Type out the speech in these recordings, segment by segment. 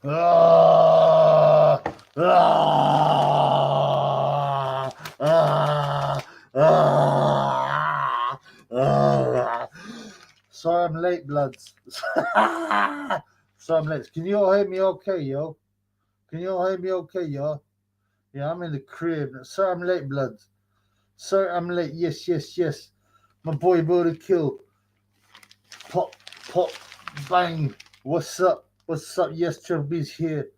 Ah, ah, ah, ah, ah. Sorry I'm late, bloods. Sorry I'm late. Can you all hear me okay, yo? Can you all hear me okay, yo? Yeah, I'm in the crib. Sorry I'm late, bloods. Sorry I'm late. Yes, yes, yes. My boy Brother Kill. Pop, pop, bang. What's up? What's up? Yes, Chubby's here.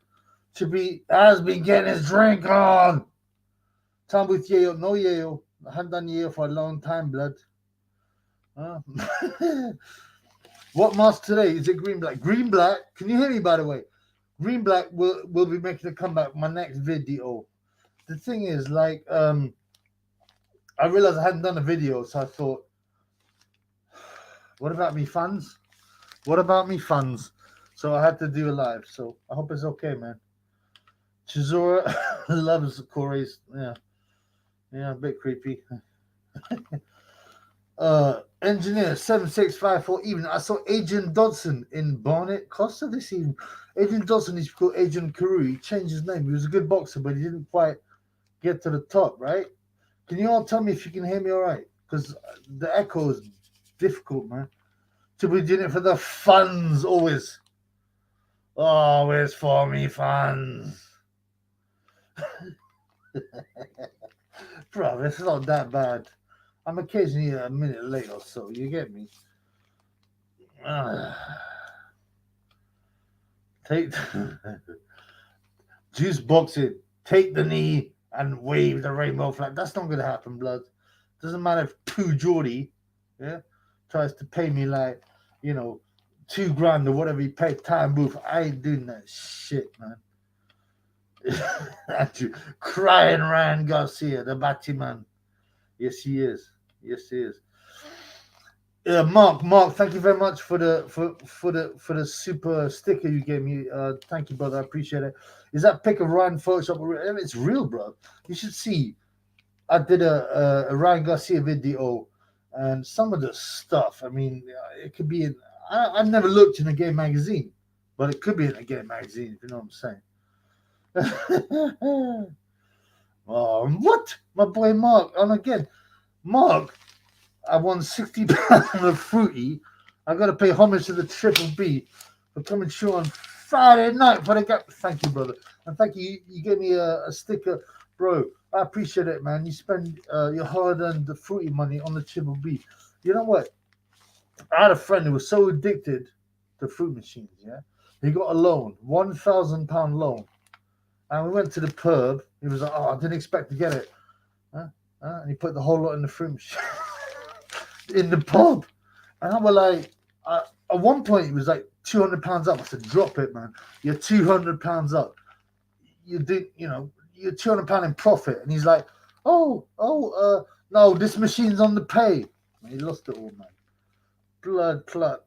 Chubby has been getting his drink on. Time with Yale. No Yale. I haven't done Yale for a long time, blood. Huh? What mask today? Is it green black? Green black? Can you hear me, by the way? Green black will be making a comeback my next video. The thing is, like, I realized I hadn't done a video, so I thought, what about me fans? What about me fans? So I had to do a live. So I hope it's okay, man. Chizora loves Corey's. Yeah, a bit creepy. Engineer 7654 even. I saw Adrian Dodson in Barnet Costa this evening. Adrian Dodson is called Adrian Carew. He changed his name. He was a good boxer, but he didn't quite get to the top, right? Can you all tell me if you can hear me all right? Because the echo is difficult, man. To be doing it for the funds, always. Always for me funds. Bro, it's not that bad. I'm occasionally a minute late or so. You get me? Take juice boxing. Take the knee and wave the rainbow flag. That's not gonna happen, blood. Doesn't matter if Pooh Geordie, yeah, tries to pay me like, $2,000 or whatever he paid Time Booth. I ain't doing that shit, man. Andrew, crying Ryan Garcia, the Batman. Yes, he is. Yes, he is. Mark, thank you very much for the super sticker you gave me. Thank you, brother. I appreciate it. Is that pic of Ryan Photoshop? It's real, bro. You should see. I did a Ryan Garcia video, and some of the stuff. I mean, it could be in. I've never looked in a gay magazine, but it could be in a gay magazine. If you know what I'm saying. What? My boy Mark. And again, Mark. I won £60 of Fruity. I got to pay homage to the Triple B for coming through on Friday night. But I got thank you, brother, and thank you. You gave me a sticker, bro. I appreciate it, man. You spend your hard-earned Fruity money on the Triple B. You know what? I had a friend who was so addicted to fruit machines. Yeah, he got a loan, £1,000 loan, and we went to the pub. He was like, "Oh, I didn't expect to get it," and he put the whole lot in the fruit machine. In the pub, and I was like, at one point it was like £200 up. I said, drop it, man. You're £200 up. You did, you're £200 in profit. And he's like, no, this machine's on the pay. And he lost it all, man. Blood clot.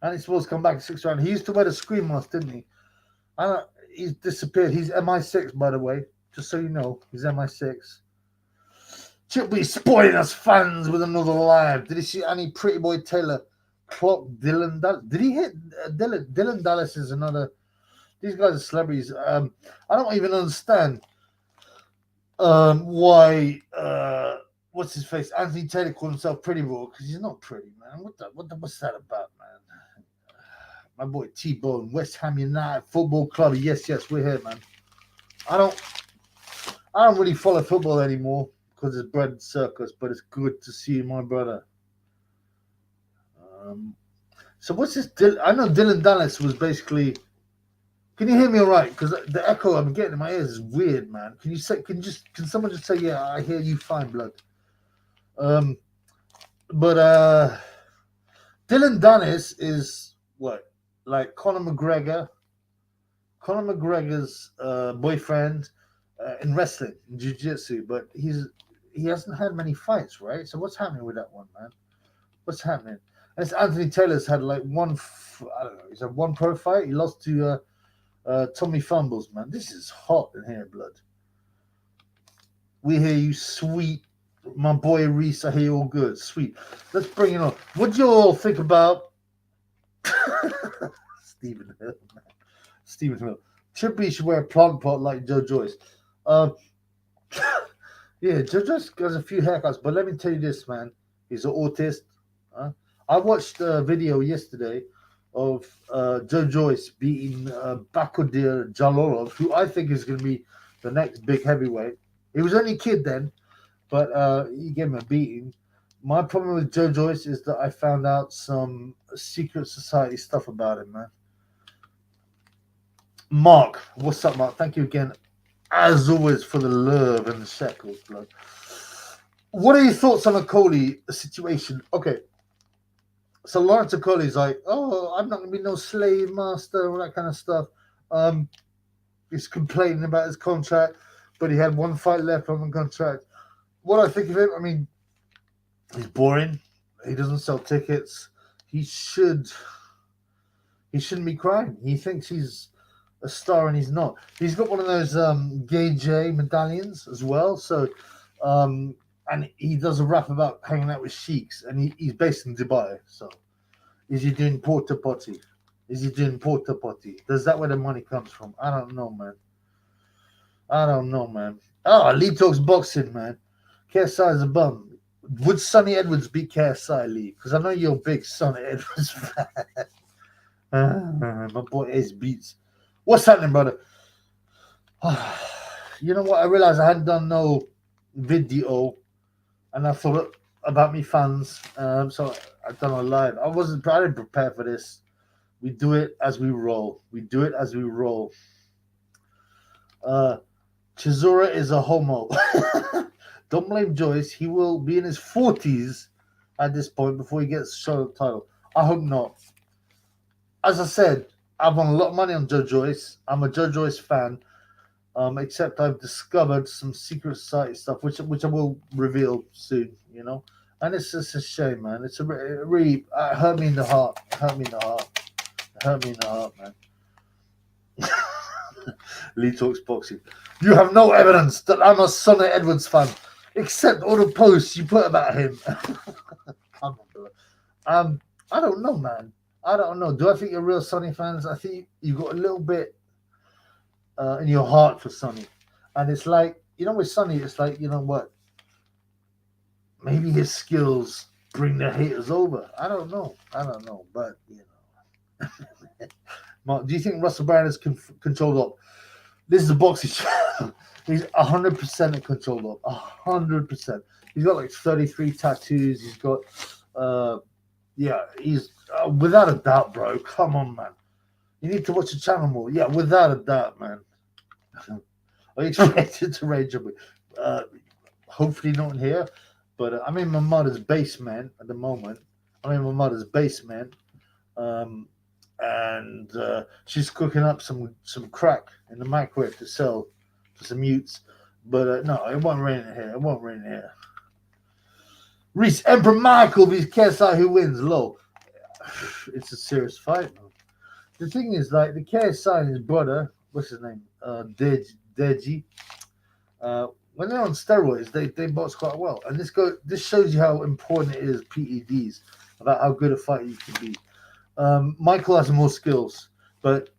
And he's supposed to come back 6 rounds. He used to wear the screen mask, didn't he? He's disappeared. He's MI6, by the way, just so you know. He's MI6. Should be spoiling us fans with another live. Did he see any Pretty Boy Taylor clock Dylan Dallas? Did he hit Dylan? Dylan Dallas is another. These guys are celebrities. I don't even understand why. What's his face? Anthony Taylor called himself Pretty Boy because he's not pretty, man. What's that about, man? My boy T-Bone, West Ham United Football Club. Yes, we're here, man. I don't really follow football anymore. Because it's bread and circus, but it's good to see you, my brother. So what's this? I know Dylan Dallas was basically. Can you hear me all right? Because the echo I'm getting in my ears is weird, man. Can someone just say, yeah, I hear you fine, blood. But Dylan Dallas is what, like Conor McGregor's boyfriend in wrestling, in jiu-jitsu, but he hasn't had many fights, right? So what's happening with that one, man? What's happening? And it's Anthony Taylor's had like I don't know. He's had one pro fight. He lost to Tommy Fumbles, man. This is hot in here, blood. We hear you, sweet. My boy Reese, I hear you all good. Sweet. Let's bring it on. What do you all think about Stephen Hill, man. Stephen Hill. Trippy should wear a plant pot like Joe Joyce. Yeah, Joe Joyce has a few haircuts, but let me tell you this, man. He's an autist. I watched a video yesterday of Joe Joyce beating Bakodir Jalolov, who I think is going to be the next big heavyweight. He was only a kid then, but he gave him a beating. My problem with Joe Joyce is that I found out some secret society stuff about him, man. Mark, what's up, Mark? Thank you again, as always, for the love and the shekels, blood. What are your thoughts on the Coley situation? Okay, so Lawrence Coley's like, oh, I'm not going to be no slave master, all that kind of stuff. He's complaining about his contract, but he had one fight left on the contract. What I think of him, I mean, he's boring. He doesn't sell tickets. He shouldn't be crying. He thinks he's a star and he's not. He's got one of those Gay J medallions as well. So, and he does a rap about hanging out with sheiks, and he's based in Dubai. So, is he doing porta potty? Is he doing porta potty? Is that where the money comes from? I don't know, man. Oh, Lee talks boxing, man. KSI is a bum. Would Sonny Edwards beat KSI, Lee? Because I know you're a big Sonny Edwards fan. My boy Ace Beats. What's happening, brother? You know what? I realized I hadn't done no video, and I thought about me fans. So I done a live. I didn't prepare for this. We do it as we roll. Chisora is a homo. Don't blame Joyce. He will be in his 40s at this point before he gets shown the title. I hope not. As I said, I've won a lot of money on Joe Joyce. I'm a Joe Joyce fan, except I've discovered some secret society stuff, which I will reveal soon, you know. And it's just a shame, man. It really hurt me in the heart. Man. Lee talks boxing. You have no evidence that I'm a Sonny Edwards fan, except all the posts you put about him. Come on, bro. I don't know, man. I don't know. Do I think you're real Sonny fans? I think you got a little bit in your heart for Sonny. And it's like, you know, with Sonny, it's like, you know what? Maybe his skills bring the haters over. I don't know. But, you know. Mark, do you think Russell Brand is controlled up? This is a boxing show. He's 100% controlled up. 100%. He's got like 33 tattoos. He's got, he's without a doubt, bro. Come on, man. You need to watch the channel more. Yeah, without a doubt, man. Are you expected to rage on me? Hopefully not in here. But I'm in my mother's basement at the moment. And she's cooking up some crack in the microwave to sell to some mutes. But no, it won't rain in here. Reese Emperor Michael vs KSI, who wins? Low. It's a serious fight, man. The thing is, like, the KSI and his brother, what's his name? Deji. When they're on steroids, they box quite well. And this shows you how important it is, PEDs, about how good a fighter you can be. Michael has more skills, but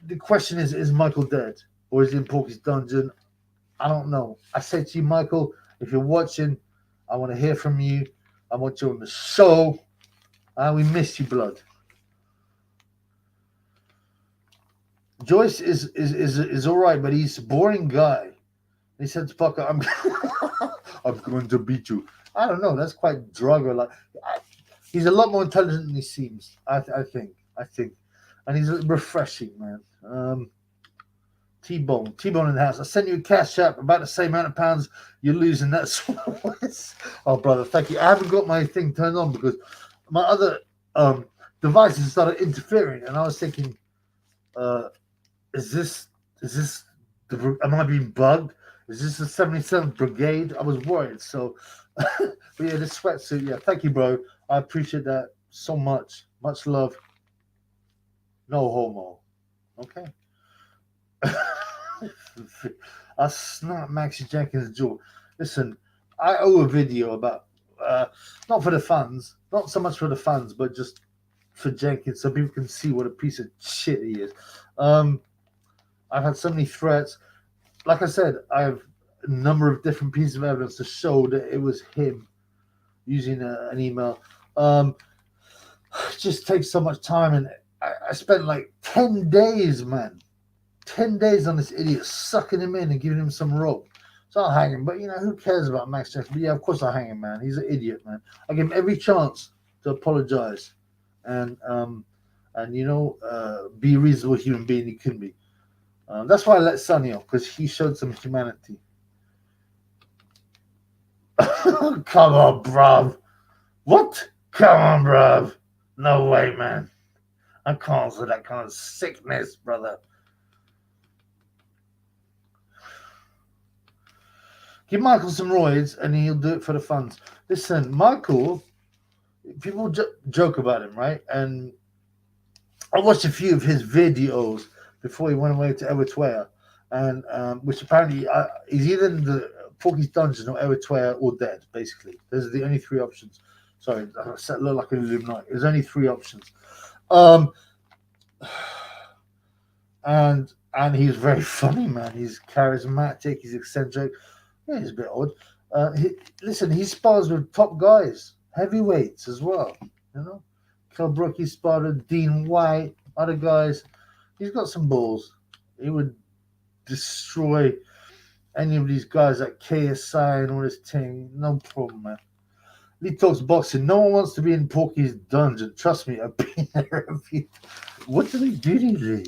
the question is Michael dead, or is he in Porky's dungeon? I don't know. I say to you, Michael, if you're watching, I want to hear from you. I want you on the show. We miss you, blood. Joyce is all right, but he's a boring guy. He said to Parker, I'm going to beat you. I don't know. That's quite drugger. Like, he's a lot more intelligent than he seems. I think, and he's refreshing, man. T-Bone in the house. I sent you a cash app about the same amount of pounds you're losing. That's oh, brother, thank you. I haven't got my thing turned on because my other devices started interfering, and I was thinking, is this am I being bugged? Is this the 77th Brigade? I was worried. So, but yeah, this sweatsuit. Yeah, thank you, bro. I appreciate that so much. Much love. No homo. Okay. I snap Maxie Jenkins' jaw. Listen, I owe a video about not for the fans, not so much for the fans, but just for Jenkins so people can see what a piece of shit he is. I've had so many threats. Like I said, I have a number of different pieces of evidence to show that it was him using an email. It just takes so much time, and I spent like 10 days, man. 10 days on this idiot, sucking him in and giving him some rope. So I'll hang him, but who cares about Max Jackson? But yeah, of course I'll hang him, man. He's an idiot, man. I give him every chance to apologize and be a reasonable human being he can be. That's why I let Sonny off, because he showed some humanity. Come on, bruv. What? Come on, bruv. No way, man. I can't for that kind of sickness, brother. Give Michael some roids and he'll do it for the funds. Listen, Michael, people joke about him, right? And I watched a few of his videos before he went away to Eritrea, and which apparently he's either in the Porky's Dungeon or Eritrea or dead, basically. Those are the only three options. Sorry, I look like an Illuminati. There's only three options. And he's very funny, man. He's charismatic. He's eccentric. Yeah, he's a bit odd. He spars with top guys, heavyweights as well. Kell Brook, he sparred with Dean White, other guys. He's got some balls. He would destroy any of these guys like KSI and all this thing. No problem, man. Lee talks boxing. No one wants to be in Porky's dungeon. Trust me, I've been there a few. What do they do to you?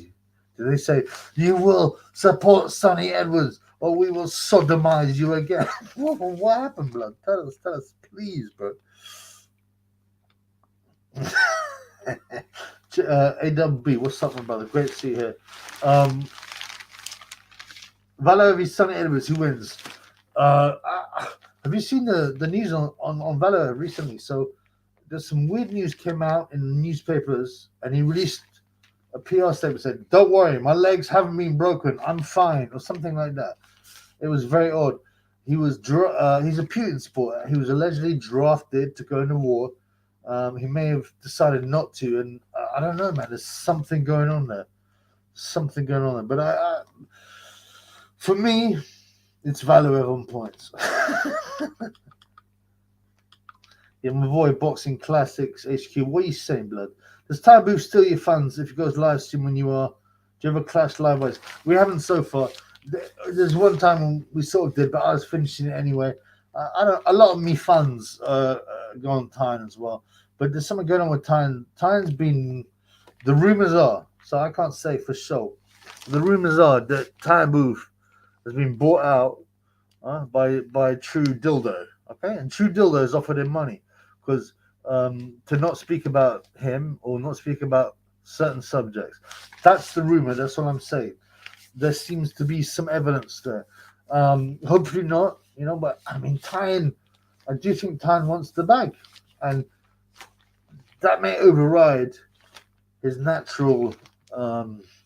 Do they say, you will support Sonny Edwards or we will sodomize you again? What happened, blood? Tell us, please, bro. AWB, what's up, my brother? Great to see you here. Valor v Sonny Edwards, who wins? Have you seen the news on Valor recently? So there's some weird news came out in the newspapers, and he released a PR statement saying, "Don't worry, my legs haven't been broken. I'm fine," or something like that. It was very odd. He's a Putin supporter. He was allegedly drafted to go into war. He may have decided not to, and I don't know, man. There's something going on there. But for me, it's Valor on points. Yeah, my boy, Boxing Classics HQ. What are you saying, blood? Does Taboo steal your funds if he goes live stream when you are? Do you ever clash live-wise? We haven't so far. There's one time when we sort of did, but I was finishing it anyway. A lot of me funds go on Tyne as well. But there's something going on with Tyne. Tyne's been, the rumors are, so I can't say for sure. The rumors are that Taboo has been bought out by True Dildo. Okay, and True Dildo has offered him money because to not speak about him or not speak about certain subjects. That's the rumor. That's all I'm saying. There seems to be some evidence there. Hopefully not, but I mean, Tyne, I do think Tyne wants the bag, and that may override his natural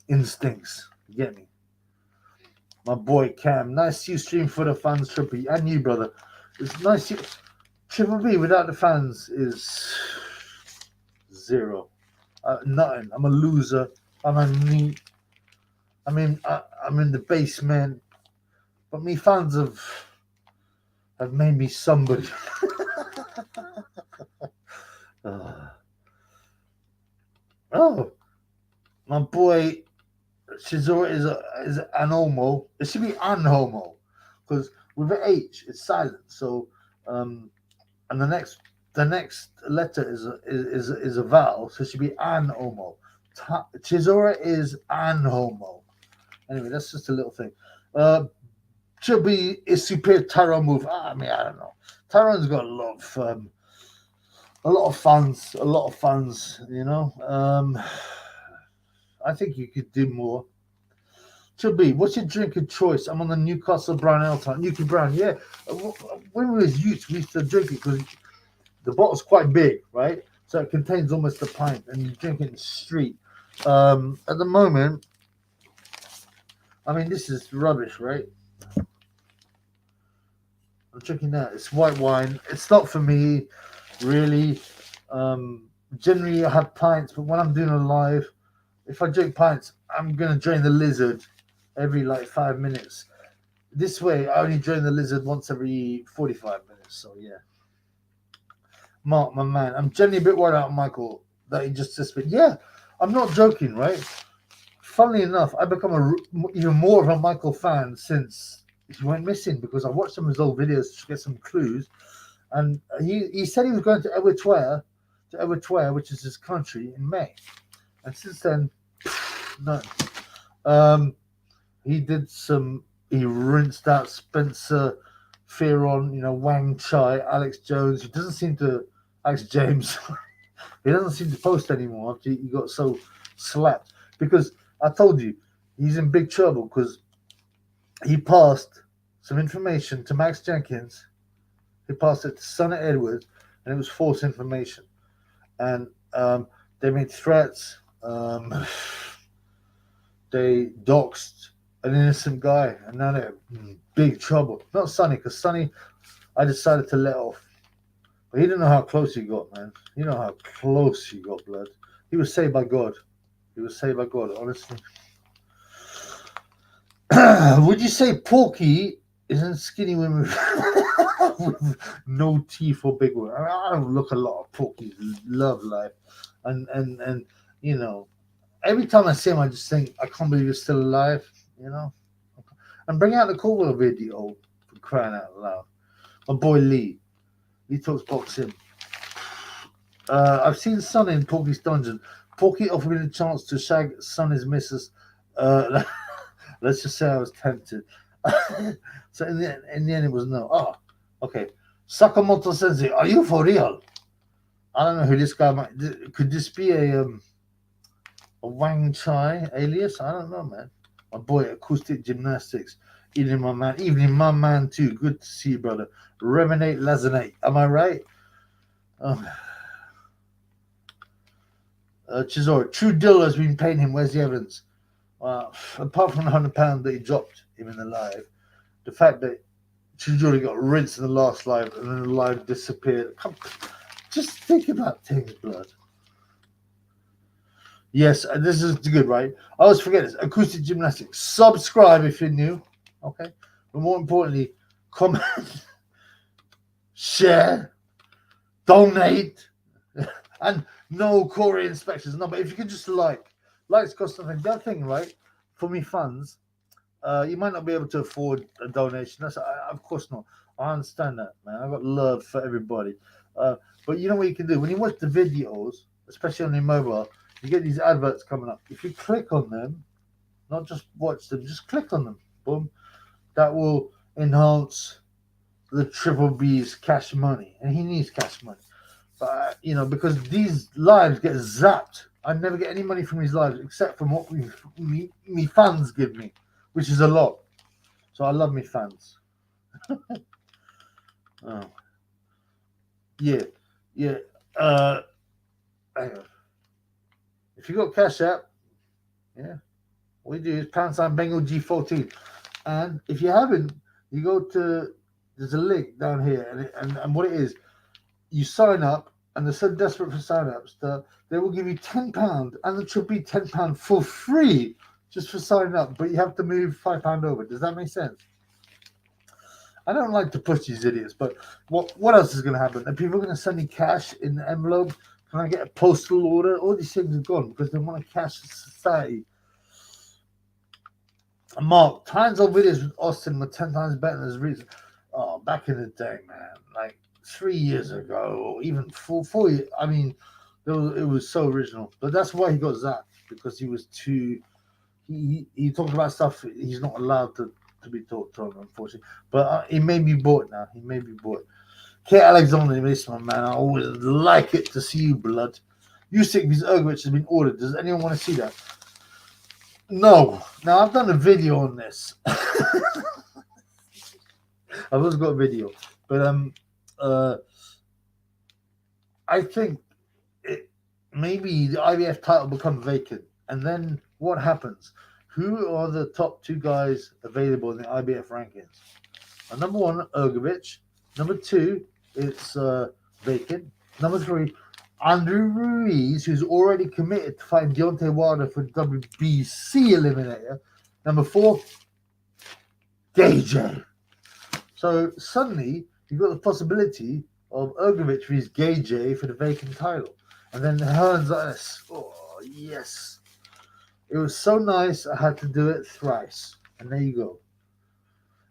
instincts. You get me? My boy Cam, nice you stream for the fans, Triple B, and you, brother. It's nice you. Triple B without the fans is zero. Nothing. I'm a loser. I'm in the basement. But me fans have made me somebody. Oh, my boy Shizora is an homo. It should be an homo, because with an H it's silent. So, and the next letter is a vowel, so it should be an homo. Shizora is an homo. Anyway, that's just a little thing. Chubby is superior Tyrone move. I don't know. Tyrone's got a lot of fans. I think you could do more. Chubby, what's your drink of choice? I'm on the Newcastle Brown Ale time. Newcastle Brown, yeah. When we was youth, we used to drink it because the bottle's quite big, right? So it contains almost a pint, and you drink it in the street. At the moment, I mean, this is rubbish, right? I'm drinking that. It's white wine. It's not for me, really. generally I have pints, but when I'm doing a live, if I drink pints, I'm gonna drain the lizard every like 5 minutes. This way, I only drain the lizard once every 45 minutes. So yeah, Mark, my man, I'm generally a bit worried about Michael that he just. But yeah, I'm not joking, right? Funnily enough, I become even more of a Michael fan since he went missing because I watched some of his old videos to get some clues, and he said he was going to Eritrea, which is his country, in May, and since then, no. Um, he did some. He rinsed out Spencer, Fearon, Wang Chai, Alex Jones. He doesn't seem to. Alex James. He doesn't seem to post anymore after he got so slapped. Because I told you, he's in big trouble because he passed some information to Max Jenkins. He passed it to Sonny Edwards, and it was false information. And they made threats. They doxed an innocent guy, and now they're in big trouble. Not Sonny, because Sonny, I decided to let off. But he didn't know how close he got, man. You know how close he got, blood. He was saved by God. He was saved by God, honestly. Would you say Porky isn't skinny women with no teeth or big one? I don't look a lot of Porky's love life. And every time I see him, I just think, I can't believe he's still alive, And bring out the Corwell video, for crying out loud. My boy Lee talks boxing. I've seen Sonny in Porky's dungeon. Porky offered me the chance to shag Sonny's missus. Let's just say I was tempted. So in the end, it was no. Oh, okay. Sakamoto Sensei, are you for real? I don't know who this guy might. Could this be a Wang Chai alias? I don't know, man. My boy, Acoustic Gymnastics. Evening, my man. Evening, my man, too. Good to see you, brother. Reminate, Lazanate. Am I right? Chisora, True Dill has been paying him. Where's the evidence? Apart from the £100 that he dropped him in the live, the fact that Chijori got rinsed in the last live and then the live disappeared. Just think about things, blood. Yes, this is good, right? I always forget this. Acoustic Gymnastics. Subscribe if you're new, okay? But more importantly, comment, share, donate, and no Corey inspections. No, but if you can just likes cost nothing. The other thing, right? For me, fans, you might not be able to afford a donation. Of course not. I understand that, man. I've got love for everybody. But you know what you can do? When you watch the videos, especially on your mobile, you get these adverts coming up. If you click on them, not just watch them, just click on them. Boom. That will enhance the Triple B's cash money. And he needs cash money. But, because these lives get zapped. I never get any money from these lives except from what me fans give me, which is a lot. So I love me fans. Oh. Yeah. Hang on. If you got Cash App, yeah, what you do is # Bengal G14. And if you haven't, you go to, there's a link down here, and what it is, you sign up, and they're so desperate for sign-ups that they will give you £10, and it should be £10 for free just for signing up, but you have to move £5 over. Does that make sense? I don't like to push these idiots, but what else is going to happen? Are people going to send me cash in the envelope? Can I get a postal order? All these things are gone because they want a cash society. Mark, times of videos with Austin were 10 times better than his reason. Oh, back in the day, man, like 3 years ago, or even 4 years. I mean, it was so original. But that's why he got zapped, because he was too. He talked about stuff he's not allowed to be talked on, unfortunately. But he may be bought now. He may be bought. Kate Alexander, my man, I always like it to see you, blood. Usyk vs. Ergovich has been ordered. Does anyone want to see that? No. Now, I've done a video on this. I've also got a video. But I think maybe the IBF title becomes vacant. And then what happens? Who are the top 2 guys available in the IBF rankings? Number 1, Ergovich. Number 2, it's vacant. Number 3, Andrew Ruiz, who's already committed to fighting Deontay Wilder for WBC Eliminator. Number 4, KJ. So suddenly you've got the possibility of Ergovic vs KJ for the vacant title. And then Hearns like this. Oh, yes. It was so nice, I had to do it thrice. And there you go.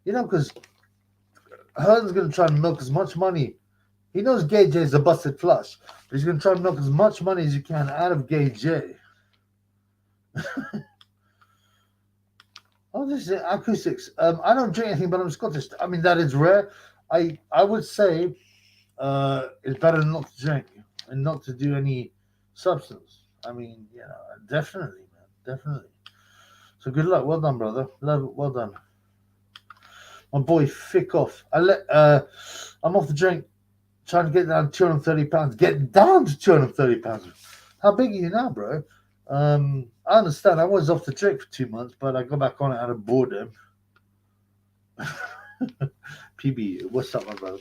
You know, because Hearns is going to try and milk as much money. He knows KJ is a busted flush, but he's going to try and milk as much money as he can out of KJ. Oh, this is acoustics. I don't drink anything, but I'm Scottish. I mean, that is rare. I would say it's better not to drink and not to do any substance. I mean, you know, definitely, man, definitely. So good luck. Well done, brother. Well done. My boy, fick off. I'm off the drink, trying to get down to 230 pounds. Get down to 230 pounds. How big are you now, bro? I understand. I was off the drink for 2 months, but I got back on it out of boredom. PB, what's up, my brother?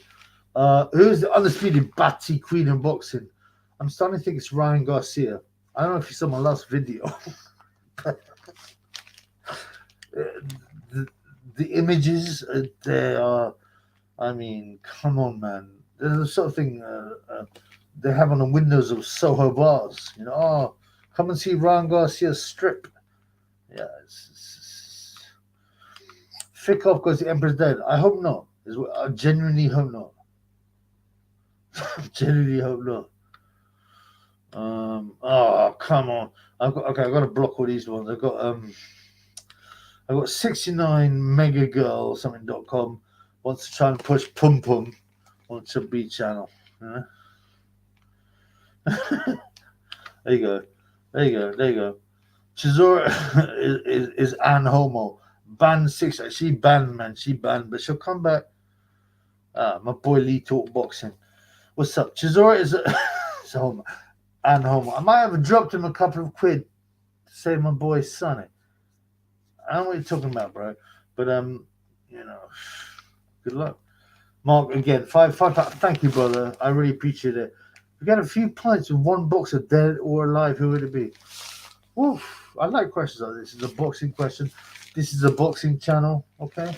Who's the undisputed Batsy Queen in boxing? I'm starting to think it's Ryan Garcia. I don't know if you saw my last video. The images, they are, I mean, come on, man. There's the sort of thing they have on the windows of Soho bars. You know, oh, come and see Ryan Garcia's strip. Yeah, it's fick off because the Emperor's dead. I hope not. I genuinely hope not. Genuinely hope not. Oh, come on. I've got to block all these ones. I've got 69 mega girl something.com wants to try and push Pum Pum on Chub B channel. There you go. Chisora is an homo. Banned 6. She banned, man. She banned, but she'll come back. My boy Lee Talk Boxing. What's up? Chisora is a homo. An homo. I might have dropped him a couple of quid to save my boy Sonny. I don't know what you're talking about, bro. But you know, good luck. Mark again, 5. Thank you, brother. I really appreciate it. We got a few pints with one boxer, dead or alive. Who would it be? Oof, I like questions like this. It's a boxing question. This is a boxing channel, okay?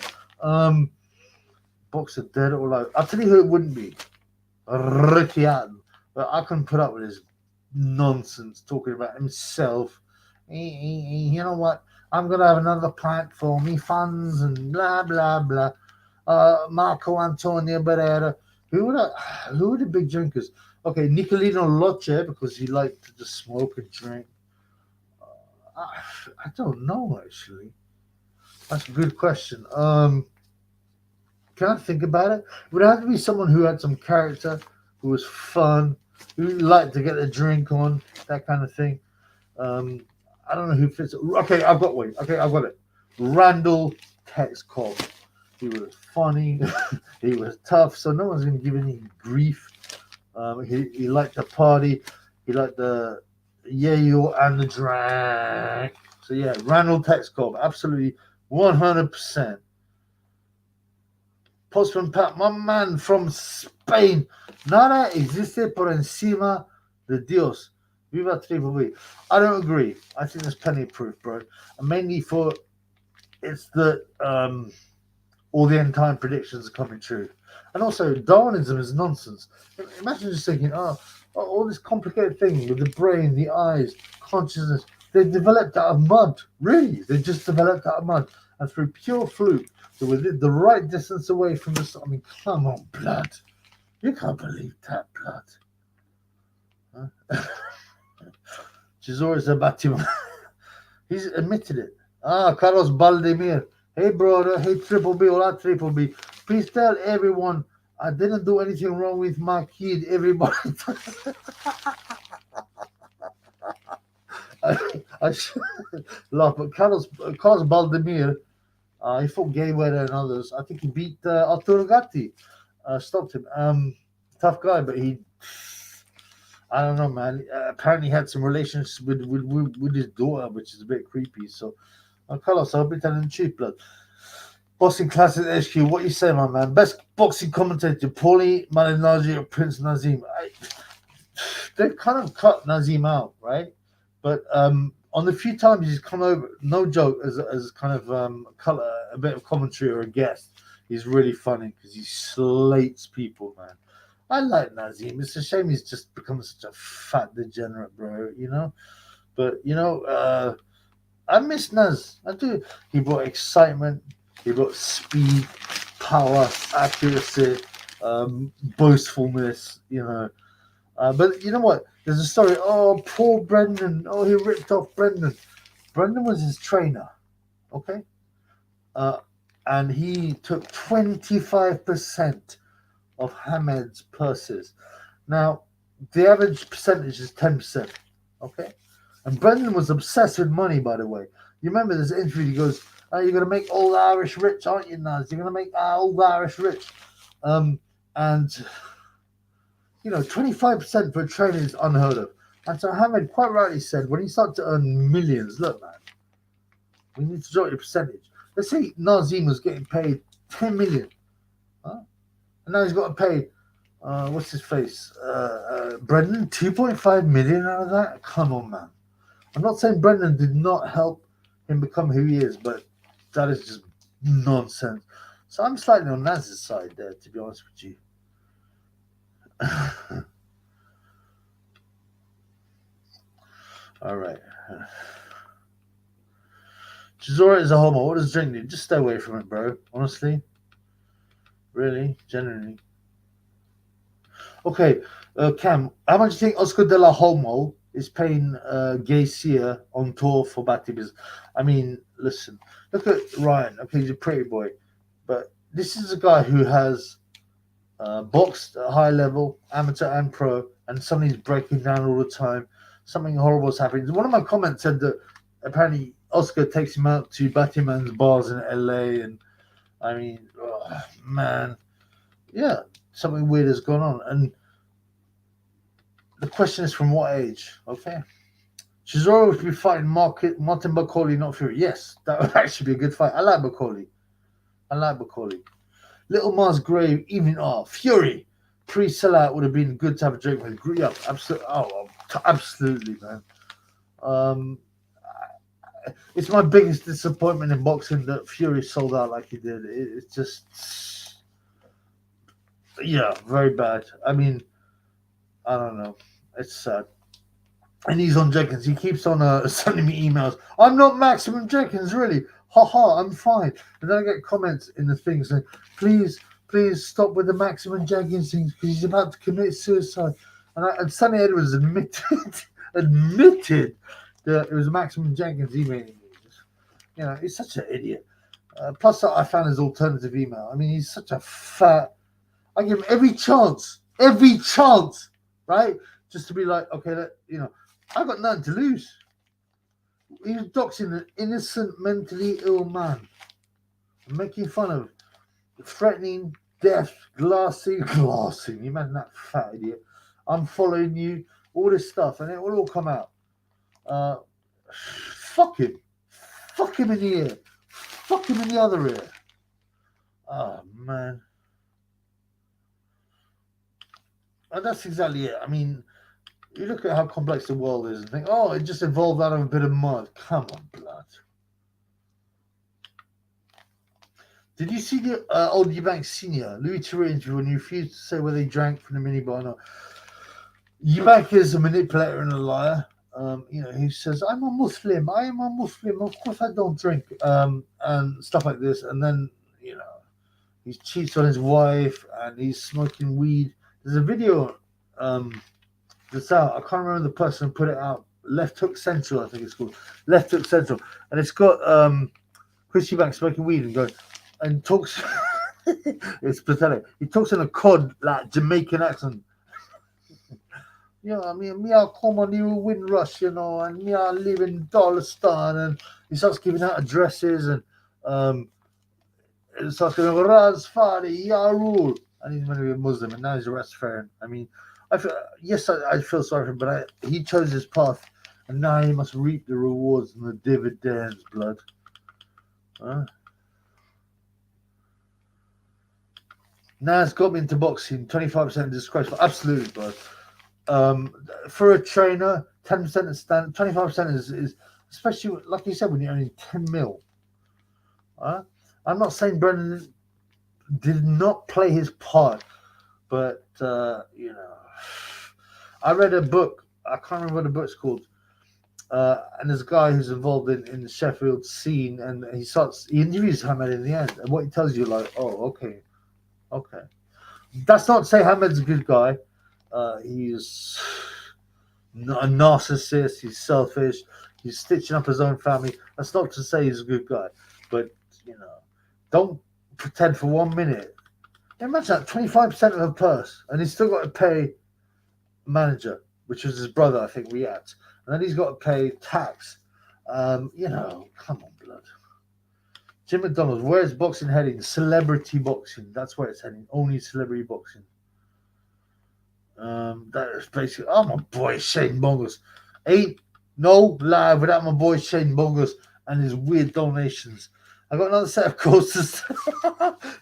Boxer, dead or alive. I'll tell you who it wouldn't be. Ricky Allen. But I couldn't put up with his nonsense talking about himself. You know what? I'm going to have another pint for me fans and blah, blah, blah. Marco Antonio Barrera. Who are the big drinkers? Okay, Nicolino Loche, because he liked to just smoke and drink. I don't know, actually. That's a good question. Can I think about it? Would it have to be someone who had some character, who was fun, who liked to get a drink on, that kind of thing? I don't know who fits it. Okay, I've got one. Okay, I've got it. Randall Tex Cobb. He was funny. He was tough, so no one's going to give any grief. He liked the party. He liked the yayo and the drink. So yeah, Randall Tex Cobb, absolutely 100%. Postman Pat, my man from Spain. Nada existe por encima de Dios. Viva Triple B. I don't agree. I think there's plenty of proof, bro. And mainly for it's that all the end time predictions are coming true. And also, Darwinism is nonsense. Imagine just thinking, all this complicated thing with the brain, the eyes, consciousness, they developed out of mud. Really, they just developed out of mud. And through pure fluke, they were the right distance away from the sun. I mean, come on, blood. You can't believe that, blood. Huh? Chisora Zabatima. He's admitted it. Carlos Baldemir. Hey, brother. Hey, Triple B. Hola, Triple B. Please tell everyone I didn't do anything wrong with my kid. Everybody. I should laugh, but Carlos Baldemir, he fought Gayweather and others. I think he beat Arturo Gatti. Stopped him. Tough guy, but I don't know, man. Apparently, he had some relations with his daughter, which is a bit creepy. So, Carlos, I'll be telling the truth, blood. Boxing Classic HQ, what you say, my man? Best boxing commentator, Paulie Malignaggi or Prince Nazim? they've kind of cut Nazim out, right? But on the few times he's come over, no joke, as kind of a bit of commentary or a guest, he's really funny because he slates people, man. I like Nazim. It's a shame he's just become such a fat degenerate, bro. You know, but I miss Naz. I do. He brought excitement. He brought speed, power, accuracy, boastfulness. But you know what? There's a story. Oh, poor Brendan. Oh, he ripped off Brendan. Brendan was his trainer. Okay. And he took 25% of Hamed's purses. Now, the average percentage is 10%. Okay. And Brendan was obsessed with money, by the way. You remember this interview? He goes, "Oh, you're going to make old Irish rich, aren't you, Naz? You're going to make old Irish rich." And 25% for a trainer is unheard of. And so Hamed quite rightly said, when you start to earn millions, look, man, we need to drop your percentage. Let's say Nazim was getting paid 10 million. Huh? And now he's got to pay, what's his face? Brendan, 2.5 million out of that? Come on, man. I'm not saying Brendan did not help him become who he is, but that is just nonsense. So I'm slightly on Naz's side there, to be honest with you. All right. Chisora is a homo. What does drink do? Just stay away from it, bro. Honestly. Really? Genuinely. Okay, Cam, how much do you think Oscar de la Homo is paying Garcia on tour for Batty Business? I mean, listen, look at Ryan. Okay, he's a pretty boy. But this is a guy who has boxed at a high level, amateur and pro, and somebody's breaking down all the time. Something horrible is happening. One of my comments said that apparently Oscar takes him out to Battyman's bars in LA, and I mean, oh, man, yeah, something weird has gone on. And the question is, from what age? Okay, Chisora would be fighting Martin Baccoli, not Fury. Yes, that would actually be a good fight. I like Baccoli. Little Mars Grave, evening. Fury pre-sellout would have been good to have a drink with. Yeah, absolutely. Absolutely, man. It's my biggest disappointment in boxing that Fury sold out like he did. It's just, yeah, very bad. I mean, I don't know. It's sad. And he's on Jenkins. He keeps on sending me emails. I'm not Maximum Jenkins, really. Ha, I'm fine. And then I get comments in the thing saying, please stop with the Maximum Jenkins things because he's about to commit suicide. And Sonny Edwards admitted that it was Maximum Jenkins emailing me. He's such an idiot. Plus, I found his alternative email. I mean, he's such a fat. I give him every chance, right? Just to be like, okay, I've got nothing to lose. He was doxing an innocent, mentally ill man, making fun of, threatening death, glassing. You imagine that fat idiot. I'm following you, all this stuff, and it will all come out. Fuck him in the ear, fuck him in the other ear. Oh man, and that's exactly it. I mean, you look at how complex the world is and think, oh, it just evolved out of a bit of mud. Come on, blood. Did you see the old Eubank Senior, Louis Theroux interview when he refused to say whether he drank from the minibar or not? Eubank is a manipulator and a liar. He says, I am a Muslim. Of course I don't drink. And stuff like this. And then, he cheats on his wife and he's smoking weed. There's a video that's out. I can't remember the person who put it out. Left Hook Central, I think it's called. Left Hook Central. And it's got Chris Eubank smoking weed and going and talks. It's pathetic. He talks in a cod, like Jamaican accent. I mean, me I come on the Windrush, and me I live in Darlastan, and he starts giving out addresses, and it starts going, Raz Fadi, Ya Rule, and he's meant to be a Muslim, and now he's a Rastafarian. I mean, I feel sorry for him, but he chose his path, and now he must reap the rewards and the dividends, blood. Now it's got me into boxing, 25% disgraceful. Absolutely, blood. For a trainer, 10% is standard, 25% is especially like you said when you're only 10 mil. I'm not saying Brendan did not play his part, but I read a book. I can't remember what the book's called. And there's a guy who's involved in the Sheffield scene, and he interviews Hamed in the end, and what he tells you, like, oh, okay. That's not to say Hamed's a good guy. He's a narcissist. He's selfish. He's stitching up his own family. That's not to say he's a good guy, but don't pretend for 1 minute. Imagine that 25% of a purse, and he's still got to pay manager, which was his brother, I think, Riyadh. And then he's got to pay tax. Come on, blood. Jim McDonald, where's boxing heading? Celebrity boxing. That's where it's heading. Only celebrity boxing. That is basically. Oh, my boy Shane Bongos. Ain't no live without my boy Shane Bongos and his weird donations. I got another set of coasters.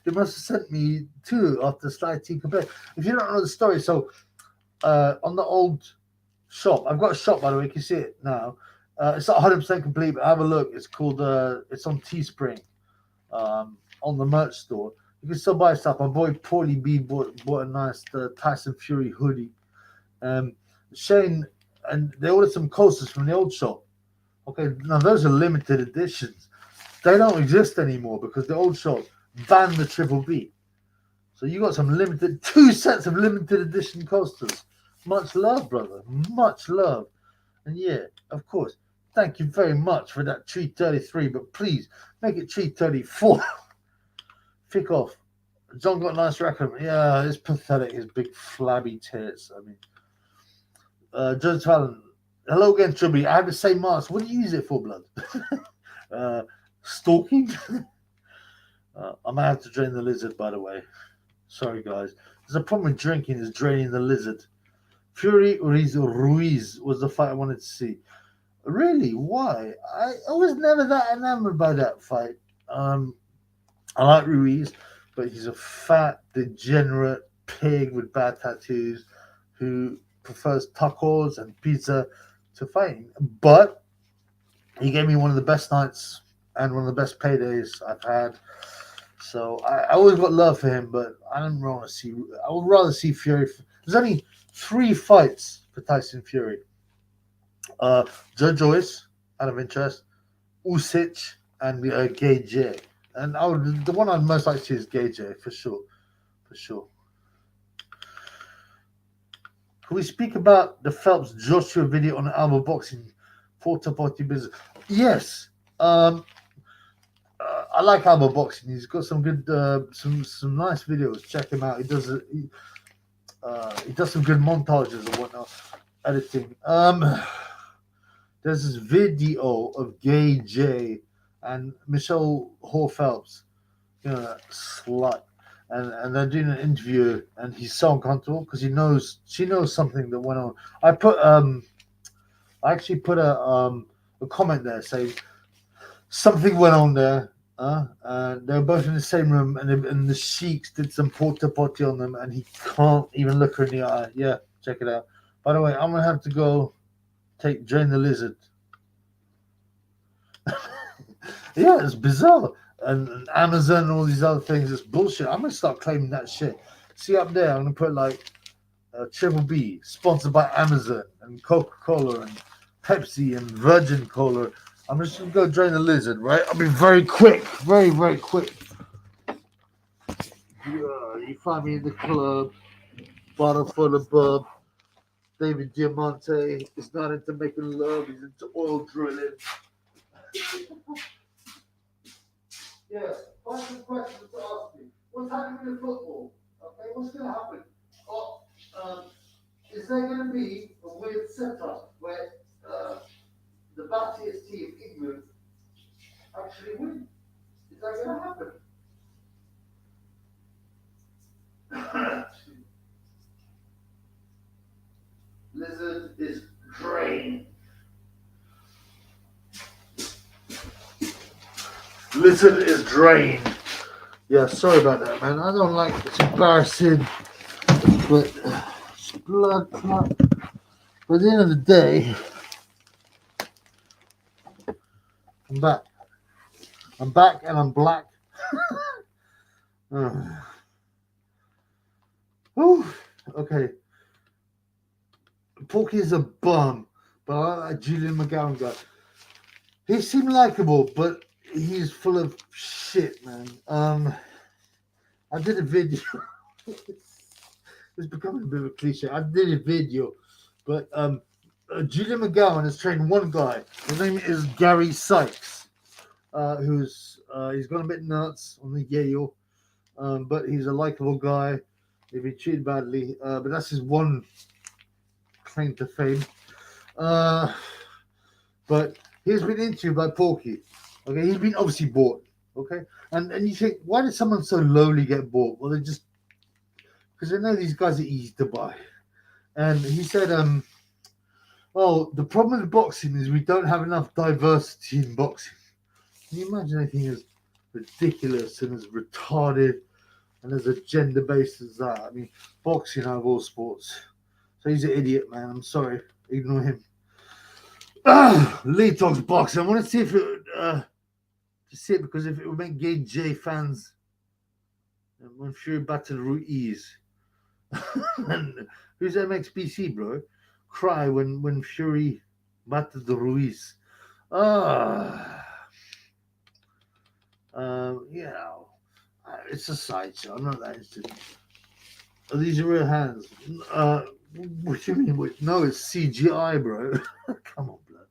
They must have sent me 2 after Slide Team Compare. If you don't know the story, so on the old shop, I've got a shop, by the way, you can see it now. It's not 100% complete, but have a look. It's called it's on Teespring, on the merch store. You can still buy stuff. My boy Paulie B bought a nice Tyson Fury hoodie. Shane, and they ordered some coasters from the old shop. Okay, now those are limited editions. They don't exist anymore because the old shop banned the Triple B. So you got some 2 sets of limited edition coasters. Much love, brother. Much love. And yeah, of course, thank you very much for that treat 33, but please make it treat 34. Fick off. John got a nice record. Yeah, it's pathetic. His big flabby tits. I mean, Judge Fallon. Hello again, Chubby. I have the same mask. What do you use it for, blood? Stalking? I might have to drain the lizard, by the way. Sorry, guys. There's a problem with drinking is draining the lizard. Fury Ruiz was the fight I wanted to see. Really? Why? I was never that enamored by that fight. I like Ruiz, but he's a fat, degenerate pig with bad tattoos who prefers tacos and pizza to fighting. But he gave me one of the best nights and one of the best paydays I've had. So I always got love for him, but I don't want to see. I would rather see Fury. There's only 3 fights for Tyson Fury. Joe Joyce, out of interest, Usyk, and Gay J. And the one I'd most like to see is Gay J, for sure. Can we speak about the Phelps Joshua video on the Alba Boxing Porta-Potty business? Yes. I like Alba Boxing. He's got some good, some nice videos. Check him out. He does some good montages and whatnot, editing. There's this video of Gay J and Michelle Hoare Phelps, slut, and they're doing an interview, and he's so uncomfortable because she knows something that went on. I actually put a comment there saying something went on there. They were both in the same room, and the sheiks did some porta potty on them, and he can't even look her in the eye. Yeah, check it out. By the way, I'm gonna have to go drain the lizard. Yeah, it's bizarre. And Amazon and all these other things, it's bullshit. I'm gonna start claiming that shit. See up there, I'm gonna put like Triple B, sponsored by Amazon and Coca-Cola and Pepsi and Virgin Cola. I'm just gonna go drain the lizard, right? I'll be very quick, very, very quick. You find me in the club, bottle full of bub. David Diamante is not into making love, he's into oil drilling. Yeah, find some questions to ask me. What's happening in football? Okay, what's gonna happen? Is there gonna be a weird setup where the battiest team, England, actually win? Is that going to happen? Lizard is drained. Lizard is drained. Yeah, sorry about that, man. I don't like it. It's embarrassing. But blood clot. But at the end of the day, I'm back. I'm back and I'm black. Okay. Porky's a bum, but I like that Julian McGowan guy. He seemed likable, but he's full of shit, man. I did a video. It's becoming a bit of a cliche. I did a video, but Julian McGowan has trained one guy. His name is Gary Sykes, who's he's gone a bit nuts on the Yale, but he's a likable guy. If he treated badly, but that's his one claim to fame. But he's been interviewed by Porky. Okay, he's been obviously bought. Okay, and you think, why did someone so lowly get bought? Well, they just because they know these guys are easy to buy. And he said, oh, the problem with boxing is we don't have enough diversity in boxing. Can you imagine anything as ridiculous and as retarded and as agenda based as that? I mean, boxing out of all sports. So he's an idiot, man. I'm sorry. Ignore him. Lee talks boxing. I want to see if it would just see it because if it would make gay J fans when Fury battled Ruiz. And who's MXBC, bro? Cry when Fury battled the Ruiz. You know, it's a sideshow. I'm not that interested. Are these real hands? What do you mean? No, it's CGI, bro. Come on, blood.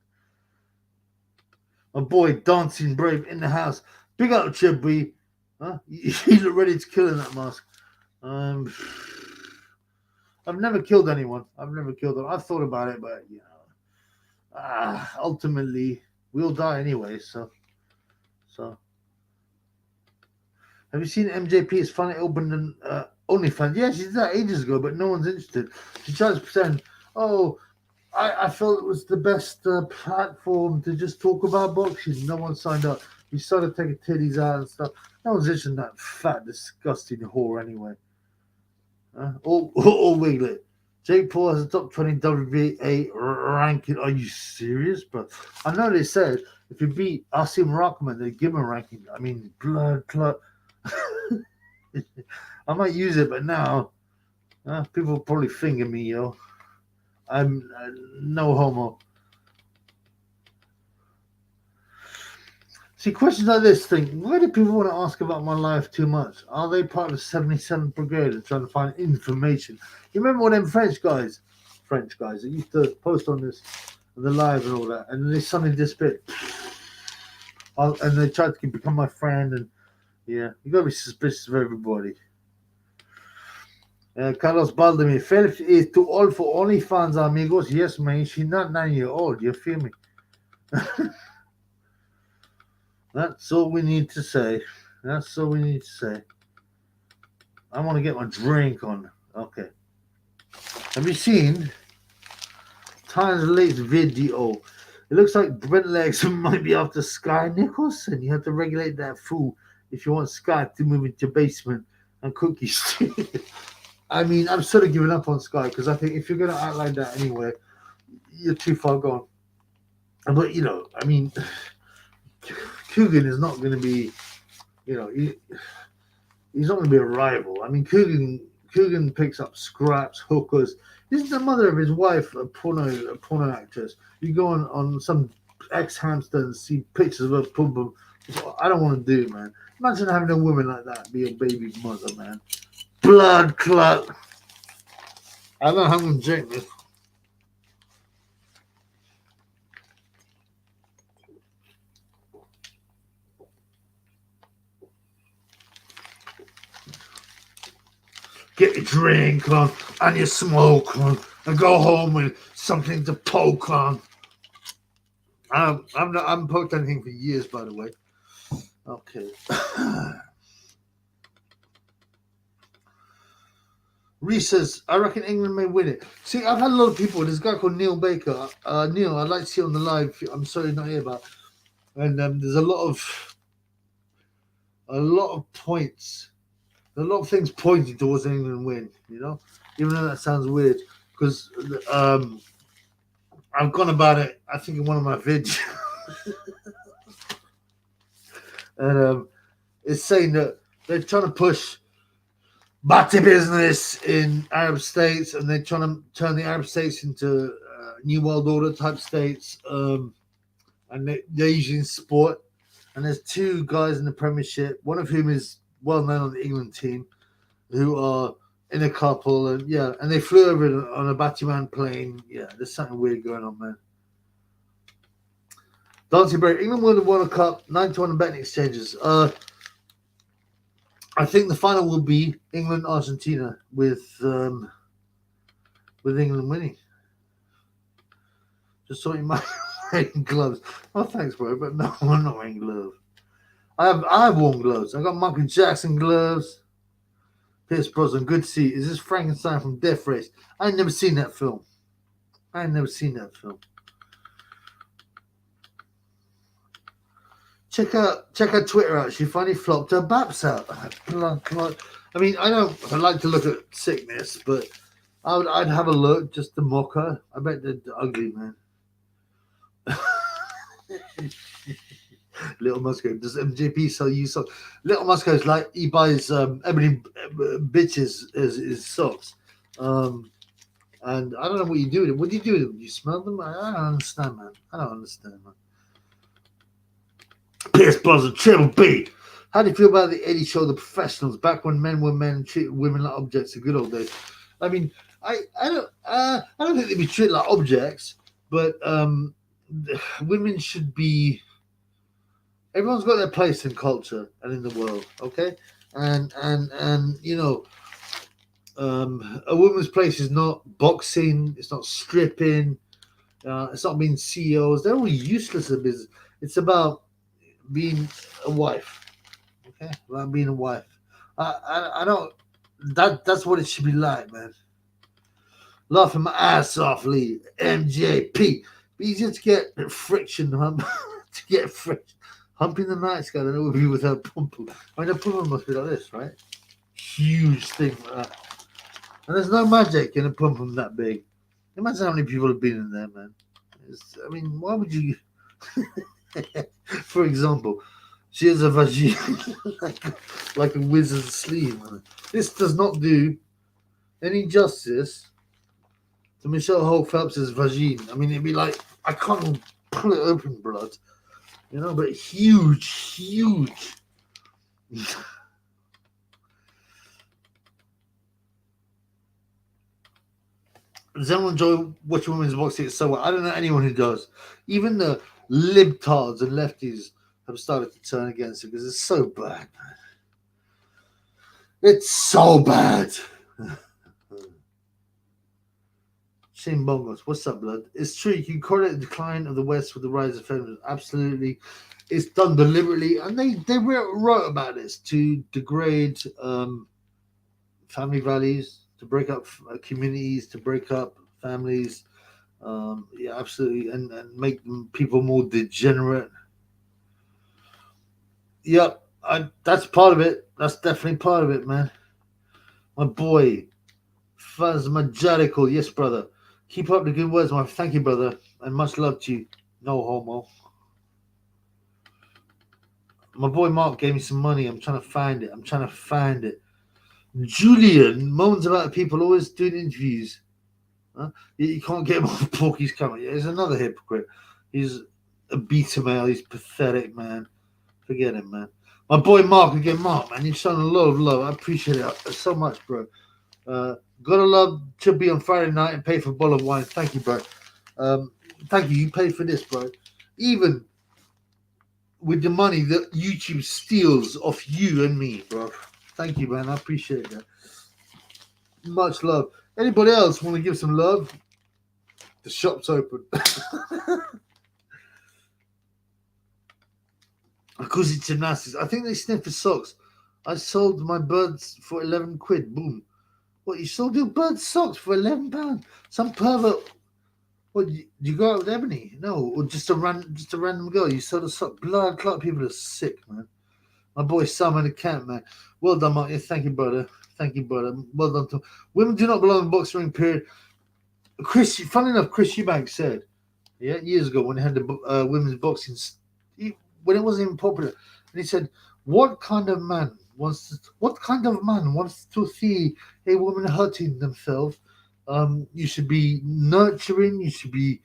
My boy, Dancing Brave in the house. Big up, Chibby. Huh? You look ready to kill in that mask. I've never killed anyone. I've never killed them. I've thought about it, but you know, ultimately we'll die anyway. So. Have you seen MJP's funny opened an OnlyFans? Yeah, she did that ages ago, but no one's interested. She tries to pretend, oh, I felt it was the best platform to just talk about boxing. No one signed up. We started taking titties out and stuff. No one's interested in that fat, disgusting whore anyway. All Wiglet. Jake Paul has a top 20 WBA ranking. Are you serious, bro? I know they said if you beat Asim Rahman, they give him a ranking. I mean, blood clot. I might use it, but now people probably finger me, yo. I'm no homo. See, questions like this think, why do people want to ask about my life too much? Are they part of the 77th Brigade and trying to find information? You remember all them French guys that used to post on this, the live and all that, and they suddenly disappeared. And they tried to become my friend, and yeah, you gotta be suspicious of everybody. Carlos Baldemir, Felix is too old for OnlyFans, amigos. Yes, man, she's not 9 years old. You feel me? That's all we need to say. That's all we need to say. I want to get my drink on. Okay. Have you seen Times Late's video? It looks like Brent Legs might be after Sky Nicholson. You have to regulate that fool if you want Sky to move into your basement and cookies. I mean, I'm sort of giving up on Sky because I think if you're going to act like that anyway, you're too far gone. But, you know, I mean, Coogan is not going to be, you know, he's not going to be a rival. I mean, Coogan picks up scraps, hookers. This is the mother of his wife, a porno actress. You go on some ex-hamster and see pictures of her pum. I don't want to do, man. Imagine having a woman like that be your baby mother, man. Blood clot. I don't know how I'm going to drink this. Get your drink on and your smoke on and go home with something to poke on. I haven't poked anything for years, by the way. Okay. Reese says, I reckon England may win it. See, I've had a lot of people. There's a guy called Neil Baker. Neil, I'd like to see you on the live. I'm sorry not here about. And there's a lot of points. A lot of things pointing towards England win, you know, even though that sounds weird because I've gone about it, I think, in one of my videos. And it's saying that they're trying to push Bati business in Arab states, and they're trying to turn the Arab states into New World Order type states. And they're using sport. And there's two guys in the Premiership, one of whom is well known on the England team, who are in a couple, and and they flew over on a Batman plane. Yeah, there's something weird going on, man. Dancing break. England won the World Cup 9-1 betting exchanges. I think the final will be England Argentina with England winning. Just thought you might wearing gloves. Oh, thanks, bro, but no, I'm not wearing gloves. I have worn gloves. I got Michael Jackson gloves. Pierce Brosnan, good to see. Is this Frankenstein from Death Race? I ain't never seen that film. Check out Twitter out. She finally flopped her baps out. I mean, I like to look at sickness, but I'd have a look just to mock her. I bet they're ugly, man. Little Musco, does MJP sell you socks? Little Musco's like he buys ebony bitches as his socks. And I don't know what you do with it. What do you do with them? Do you smell them? I don't understand, man. Pierce Brosnan, Triple B. How do you feel about the Eddie Show, the professionals, back when men were men and treated women like objects, the good old days? I mean, I don't think they'd be treated like objects, but women should be. Everyone's got their place in culture and in the world, okay? And you know, a woman's place is not boxing, it's not stripping, it's not being CEOs. They're all useless in business. It's about being a wife, okay? About being a wife. I don't. That's what it should be like, man. Laughing my ass off, Lee. MJP. Be easier to get friction, to get friction. Humping the night sky than it would be with her pumple. I mean, the pumple must be like this, right? Huge thing like that. And there's no magic in a pumple that big. Imagine how many people have been in there, man. I mean, why would you? For example, she has a vagina like a wizard's sleeve. Man. This does not do any justice to Michelle Holt Phelps' vagina. I mean, it'd be like, I can't pull it open, blood. You know, but huge. Does anyone enjoy watching women's boxing? It's so well. I don't know anyone who does. Even the libtards and lefties have started to turn against it because it's so bad, man. It's so bad. Shane Bongos, what's up, blood? It's true, you can correlate the decline of the West with the rise of feminism. Absolutely. It's done deliberately, and they wrote about this to degrade family values, to break up communities, to break up families. Yeah, absolutely, and make people more degenerate. Yep, that's part of it. That's definitely part of it, man. My boy, Phasmajadical, yes, brother. Keep up the good words, my thank you, brother, and much love to you. No homo. My boy Mark gave me some money. I'm trying to find it. Julian moans about people always doing interviews. Huh? You can't get him off Porky's camera. Yeah, he's another hypocrite. He's a beta male. He's pathetic, man. Forget him, man. My boy Mark again, Mark, man. You've shown a lot of love. I appreciate it so much, bro. Gotta love to be on Friday night and pay for a bottle of wine. Thank you, bro. Thank you. You paid for this, bro. Even with the money that YouTube steals off you and me, bro. Thank you, man. I appreciate that. Much love. Anybody else want to give some love? The shop's open. Because it's gymnastics. I think they sniff for socks. I sold my birds for 11 quid. Boom. What, you still do bird socks for £11? Some pervert. What, you go out with Ebony? No, or just a random girl. You sold a sock. Blood clot. People are sick, man. My boy Sam in the camp, man. Well done, Mark. Yeah, thank you, brother. Well done. Women do not belong in the boxing ring, period. Chris, funny enough, Chris Eubanks said Yeah, years ago when they had the women's boxing, when it wasn't even popular, and he said, What kind of man wants to see a woman hurting themselves? You should be nurturing. You should be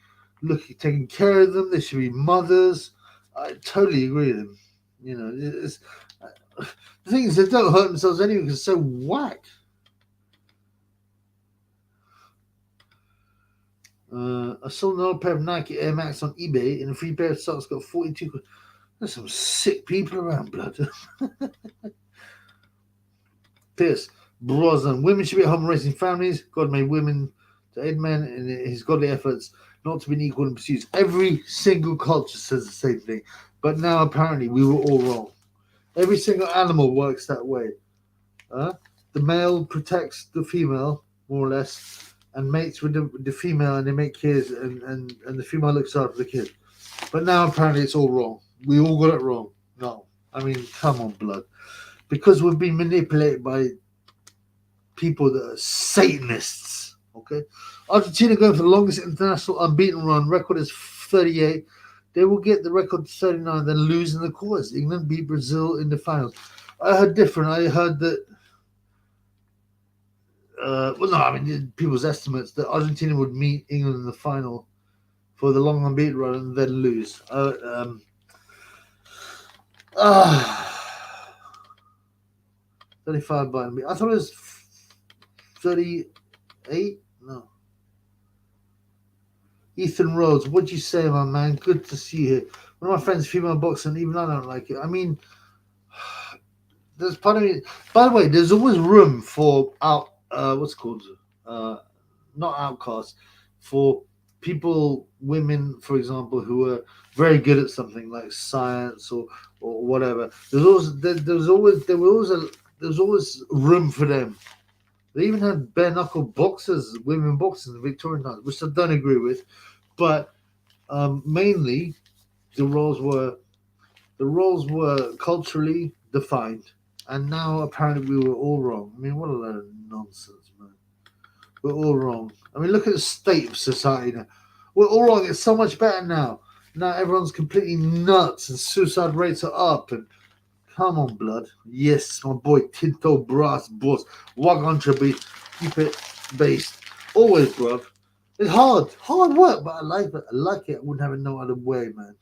taking care of them. They should be mothers. I totally agree with him. You know, the thing is, they don't hurt themselves anyway because it's so whack. I sold another pair of Nike Air Max on eBay, and a free pair of socks got 42. There's some sick people around, blood. Pierce Brosnan. Women should be at home raising families. God made women to aid men in his godly efforts, not to be equal in pursuits. Every single culture says the same thing, but now apparently we were all wrong. Every single animal works that way. The male protects the female, more or less, and mates with the female, and they make kids, and the female looks after the kid. But now apparently it's all wrong. We all got it wrong. No. I mean, come on, blood. Because we've been manipulated by people that are Satanists. Okay? Argentina going for the longest international unbeaten run. Record is 38. They will get the record to 39, then lose in the quarters. England beat Brazil in the finals. I heard different. I heard that well, no, I mean, people's estimates that Argentina would meet England in the final for the long unbeaten run and then lose. 35 by me. I thought it was 38. No. Ethan Rhodes, what'd you say, my man? Good to see you here. One of my friends, female boxing, even I don't like it. I mean, there's part of me. By the way, there's always room for what's called not outcasts, for people, women, for example, who are very good at something like science or whatever. There's always room for them. They even had bare knuckle boxers, women boxers in Victorian times, which I don't agree with. But mainly, the roles were culturally defined, and now apparently we were all wrong. I mean, what a load of nonsense, man. We're all wrong. I mean, look at the state of society now. We're all wrong. It's so much better now. Now everyone's completely nuts, and suicide rates are up. And come on, blood. Yes, my boy Tinto Brass Boss. Wagon be keep it based. Always, bruv. It's hard work, but I like it. I like it. I wouldn't have it no other way, man.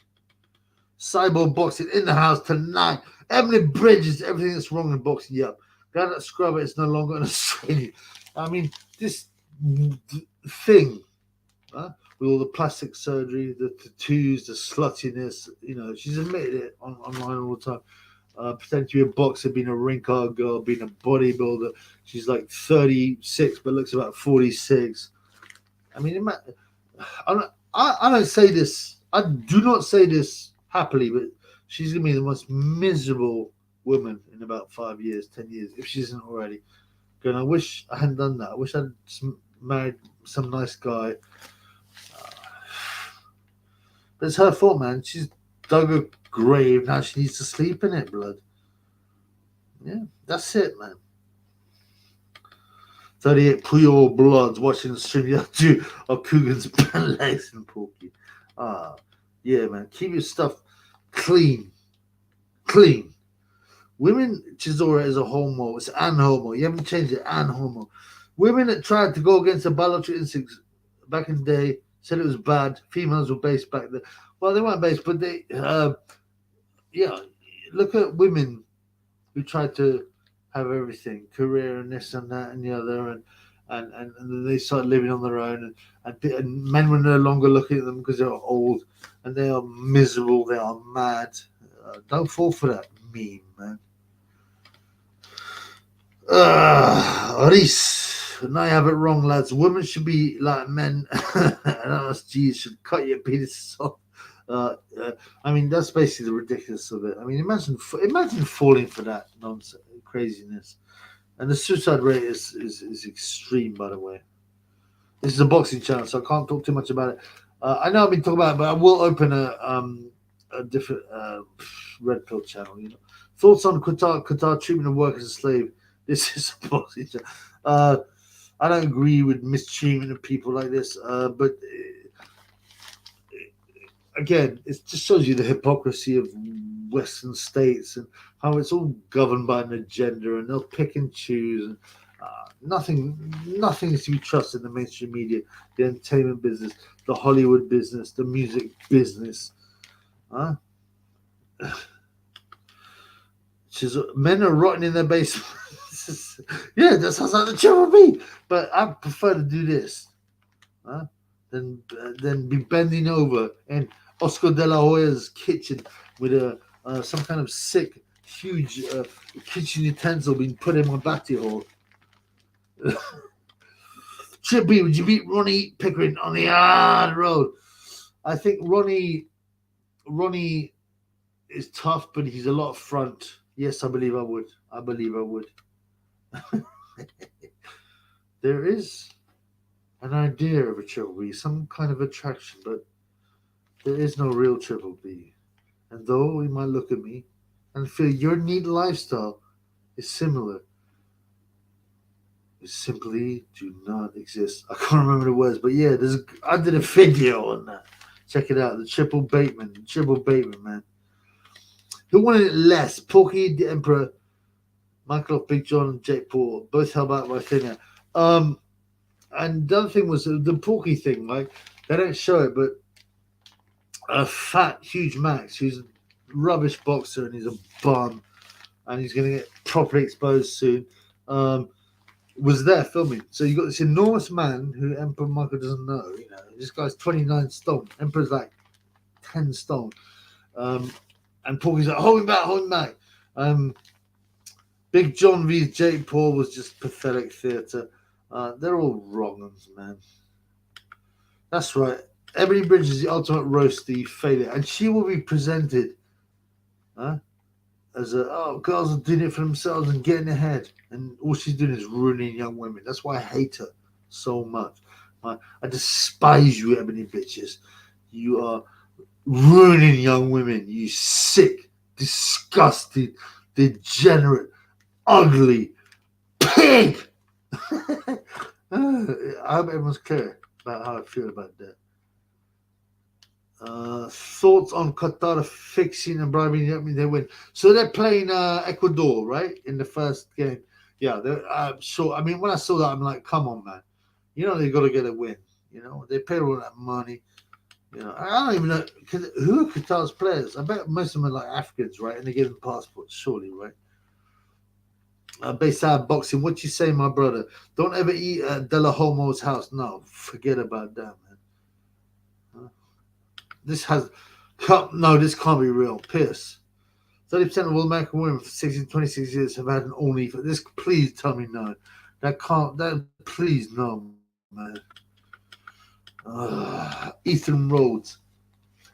Cyber boxing in the house tonight. Emily Bridges, everything that's wrong in boxing. Yep. Guy that scrubber is no longer in Australia. I mean, this thing, with all the plastic surgery, the tattoos, the sluttiness, she's admitted it online all the time. Pretending to be a boxer, being a rink hard girl, being a bodybuilder. She's like 36, but looks about 46. I mean, I don't say this. I do not say this happily, but she's gonna be the most miserable woman in about 5 years, 10 years, if she isn't already. And I wish I hadn't done that. I wish I'd married some nice guy. But it's her fault, man. She's dug a grave. Now she needs to sleep in it, blood. Yeah, that's it, man. 38 Puyol Bloods watching the stream. The other two are Coogan's legs and Porky. Yeah, man. Keep your stuff clean. Clean. Women, Chisora is a homo. It's an homo. You haven't changed it. An homo. Women that tried to go against the biological instincts back in the day said it was bad. Females were based back then. Well, they weren't based, but they, look at women who tried to have everything, career and this and that and the other, and then they started living on their own, and men were no longer looking at them because they are old, and they are miserable, they are mad. Don't fall for that meme, man. Reese, now you have it wrong, lads. Women should be like men, and us G's should cut your penis off. I mean, that's basically the ridiculous of it. I mean, imagine falling for that nonsense, craziness, and the suicide rate is extreme. By the way, this is a boxing channel, so I can't talk too much about it. I know I've been talking about it, but I will open a different red pill channel. Thoughts on Qatar treatment of work as a slave? This is a boxing channel. I don't agree with mistreatment of people like this, but again, it just shows you the hypocrisy of Western states and how it's all governed by an agenda, and they'll pick and choose. And nothing is to be trusted in the mainstream media, the entertainment business, the Hollywood business, the music business. Huh? Men are rotting in their basements. Yeah, that sounds like the trouble be. But I prefer to do this, than be bending over in Oscar de la Hoya's kitchen with some kind of sick, huge kitchen utensil being put in my batty hole. Chippy, would you beat Ronnie Pickering on the hard road? I think Ronnie is tough, but he's a lot of front. Yes, I believe I would. There is an idea of a triple B, some kind of attraction, but there is no real triple B. And though you might look at me and feel your neat lifestyle is similar, it simply do not exist. I can't remember the words, but yeah, I did a video on that. Check it out, the triple Bateman, man. Who wanted it less? Porky the Emperor, Michael Big John, and Jake Paul, both held back by thin air. And the other thing was the Porky thing, like they don't show it, but a fat, huge Max, who's a rubbish boxer and he's a bum, and he's going to get properly exposed soon, was there filming. So you got this enormous man who Emperor Michael doesn't know. You know, this guy's 29 stone. Emperor's like 10 stone. And Porky's like, hold him back. Big John v. Jake Paul was just pathetic theatre. They're all wrong ones, man. That's right. Ebony Bridge is the ultimate roasty failure, and she will be presented as girls are doing it for themselves and getting ahead, and all she's doing is ruining young women. That's why I hate her so much. I despise you, Ebony bitches. You are ruining young women, you sick, disgusting, degenerate, ugly pig. I hope everyone's clear about how I feel about that. Thoughts on Qatar fixing and bribing they win. So they're playing Ecuador, right, in the first game. Yeah, they're sure. I mean, when I saw that, I'm like, come on, man. You know they got to get a win. You know they paid all that money. You know, I don't even know who are Qatar's players. I bet most of them are like Africans, right? And they give them passports, surely, right? Based out of boxing, what you say, my brother? Don't ever eat at De La Homo's house. No, forget about that, man. This can't be real. Piss. 30% of all American women for 26 years have had an only for this. Please tell me no. Please no, man. Ethan Rhodes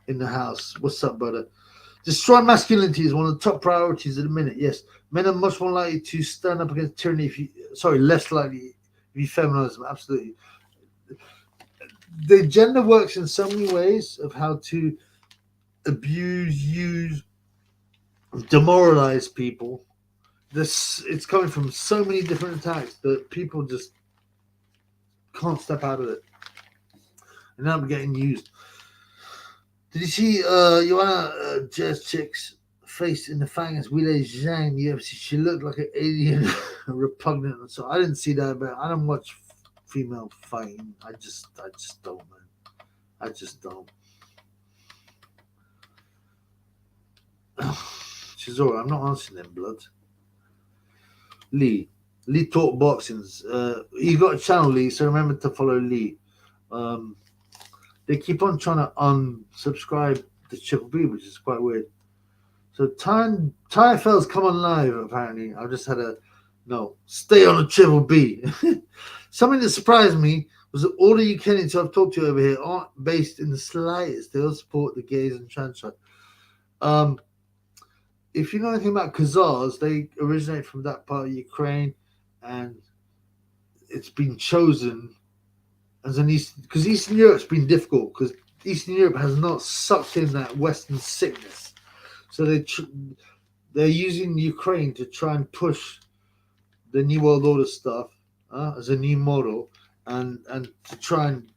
in the house. What's up, brother? Destroy masculinity is one of the top priorities at the minute. Yes, men are much more likely to stand up against tyranny less likely if you feminize them. Absolutely. The gender works in so many ways of how to abuse, use, demoralize people. It's coming from so many different attacks that people just can't step out of it. And now I'm getting used. Did you see Joanna Jazz Chick's face in the Fang as Wheeler Zhang? Yeah, she looked like an alien, repugnant. So I didn't see that, but I don't watch female fighting. I just don't, man. I just don't. She's all right. I'm not answering them, blood. Lee Talk Boxings. You got a channel, Lee, so remember to follow Lee. They keep on trying to unsubscribe to Triple B, which is quite weird. So TFL's come on live, apparently. I just had stay on the Triple B. Something that surprised me was that all the Ukrainians who I've talked to over here aren't based in the slightest. They all support the gays and trans rights. If you know anything about Khazars, they originate from that part of Ukraine, and it's been chosen as an because Eastern Europe's been difficult because Eastern Europe has not sucked in that Western sickness, so they're using Ukraine to try and push the New World Order stuff as a new model, and to try and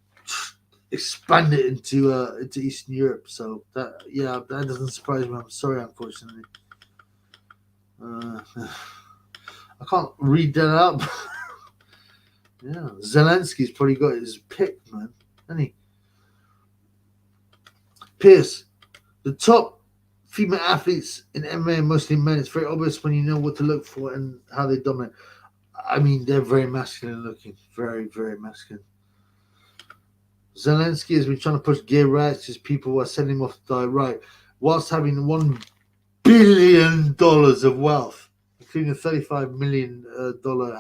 expand it into Eastern Europe. So that doesn't surprise me. I'm sorry, unfortunately. I can't read that out. Yeah, Zelensky's probably got his pick, man. Hasn't he? Pierce, the top female athletes in MMA, mostly men. It's very obvious when you know what to look for and how they dominate. I mean, they're very masculine looking. Very, very masculine. Zelensky has been trying to push gay rights as people who are sending him off to die right, whilst having $1 billion of wealth, including a $35 million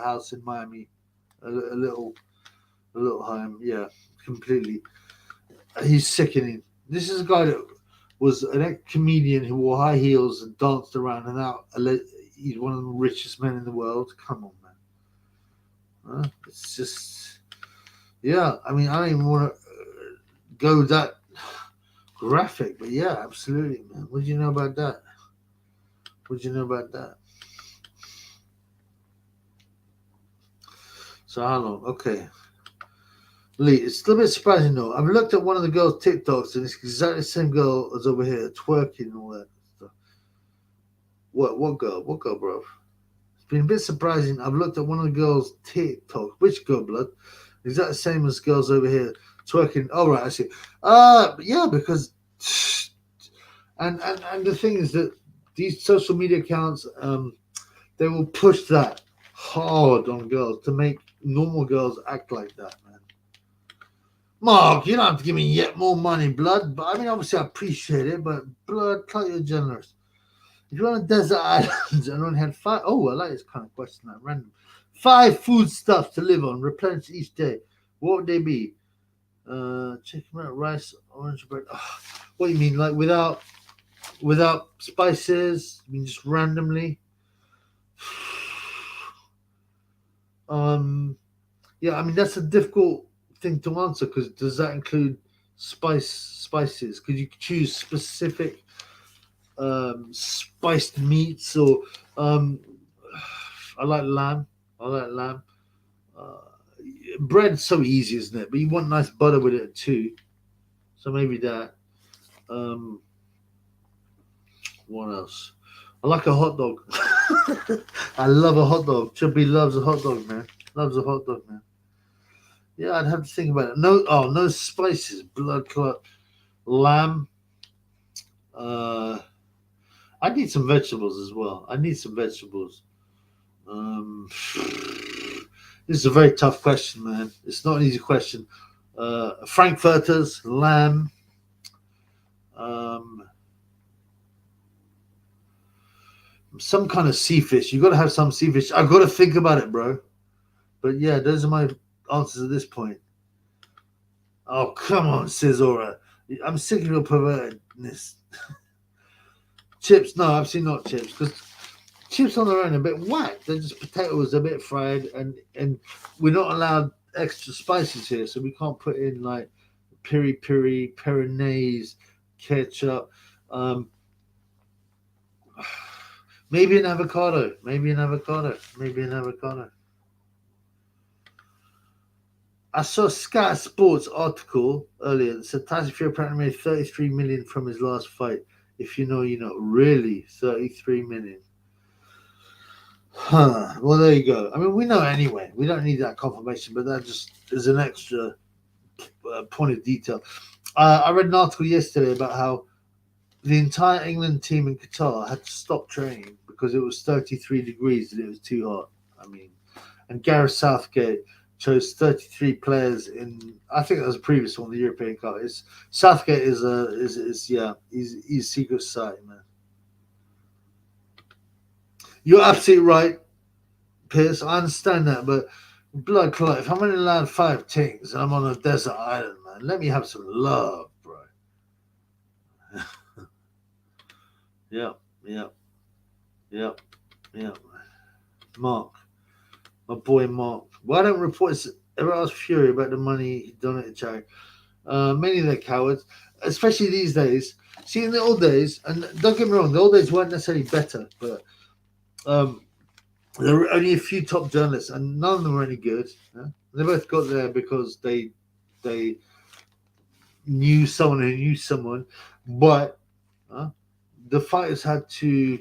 house in Miami, a little home. Yeah, completely. He's sickening. This is a guy that was an ex-comedian who wore high heels and danced around, and now he's one of the richest men in the world. Come on, man. It's just, yeah. I mean, I don't even want to go that graphic, but yeah, absolutely, man. What do you know about that? So how long? Okay. Lee, it's a little bit surprising though. I've looked at one of the girls' TikToks and it's exactly the same girl as over here, twerking and all that stuff. What girl? What girl, bro? It's been a bit surprising. I've looked at one of the girls' TikTok. Which girl, blood? Exactly the same as girls over here, twerking. Oh, right, I see. Yeah, because and the thing is that these social media accounts, they will push that hard on girls to make normal girls act like that, man. Mark, you don't have to give me yet more money, blood. But I mean, obviously, I appreciate it, but blood, you're generous. If you're on a desert island and only had I like this kind of question, like random. 5 foodstuffs to live on, replenish each day. What would they be? Chicken, rice, orange bread. Oh, what do you mean, like without spices? I mean, just randomly. Yeah, I mean that's a difficult thing to answer because does that include spices? Could you choose specific spiced meats or I like lamb. Bread's so easy, isn't it? But you want nice butter with it too. So maybe that. What else? I like a hot dog. I love a hot dog. Chubby loves a hot dog, man. Loves a hot dog, man. Yeah, I'd have to think about it. No spices. Blood clot. Lamb. I need some vegetables as well. This is a very tough question, man. It's not an easy question. Frankfurters, lamb. Some kind of sea fish. You got to have some sea fish. I've got to think about it, bro. But yeah, those are my answers at this point. Oh, come on, Cesora. I'm sick of your pervertedness. Chips, no, absolutely not chips. Because chips on their own are a bit whack. They're just potatoes, a bit fried, and we're not allowed extra spices here, so we can't put in like piri piri, peronaise, ketchup. Maybe an avocado. I saw a Sky Sports article earlier that said Tyson Fury apparently made 33 million from his last fight. If you know, you know. Really, 33 million. Huh. Well, there you go. I mean, we know anyway. We don't need that confirmation, but that just is an extra point of detail. I read an article yesterday about how the entire England team in Qatar had to stop training because it was 33 degrees and it was too hot. I mean, and Gareth Southgate chose 33 players in. I think that was a previous one, the European Cup. Southgate is he's secret society, man. You're absolutely right, Pierce. I understand that, but blood clot. If I'm only allowed 5 things and I'm on a desert island, man, let me have some love, bro. Yeah. Mark, my boy Mark. Why don't reporters ever ask Fury about the money he donated to charity? Many of the cowards, especially these days. See, in the old days, and don't get me wrong, the old days weren't necessarily better, but there were only a few top journalists, and none of them were any good. Yeah? They both got there because they knew someone who knew someone, but the fighters had to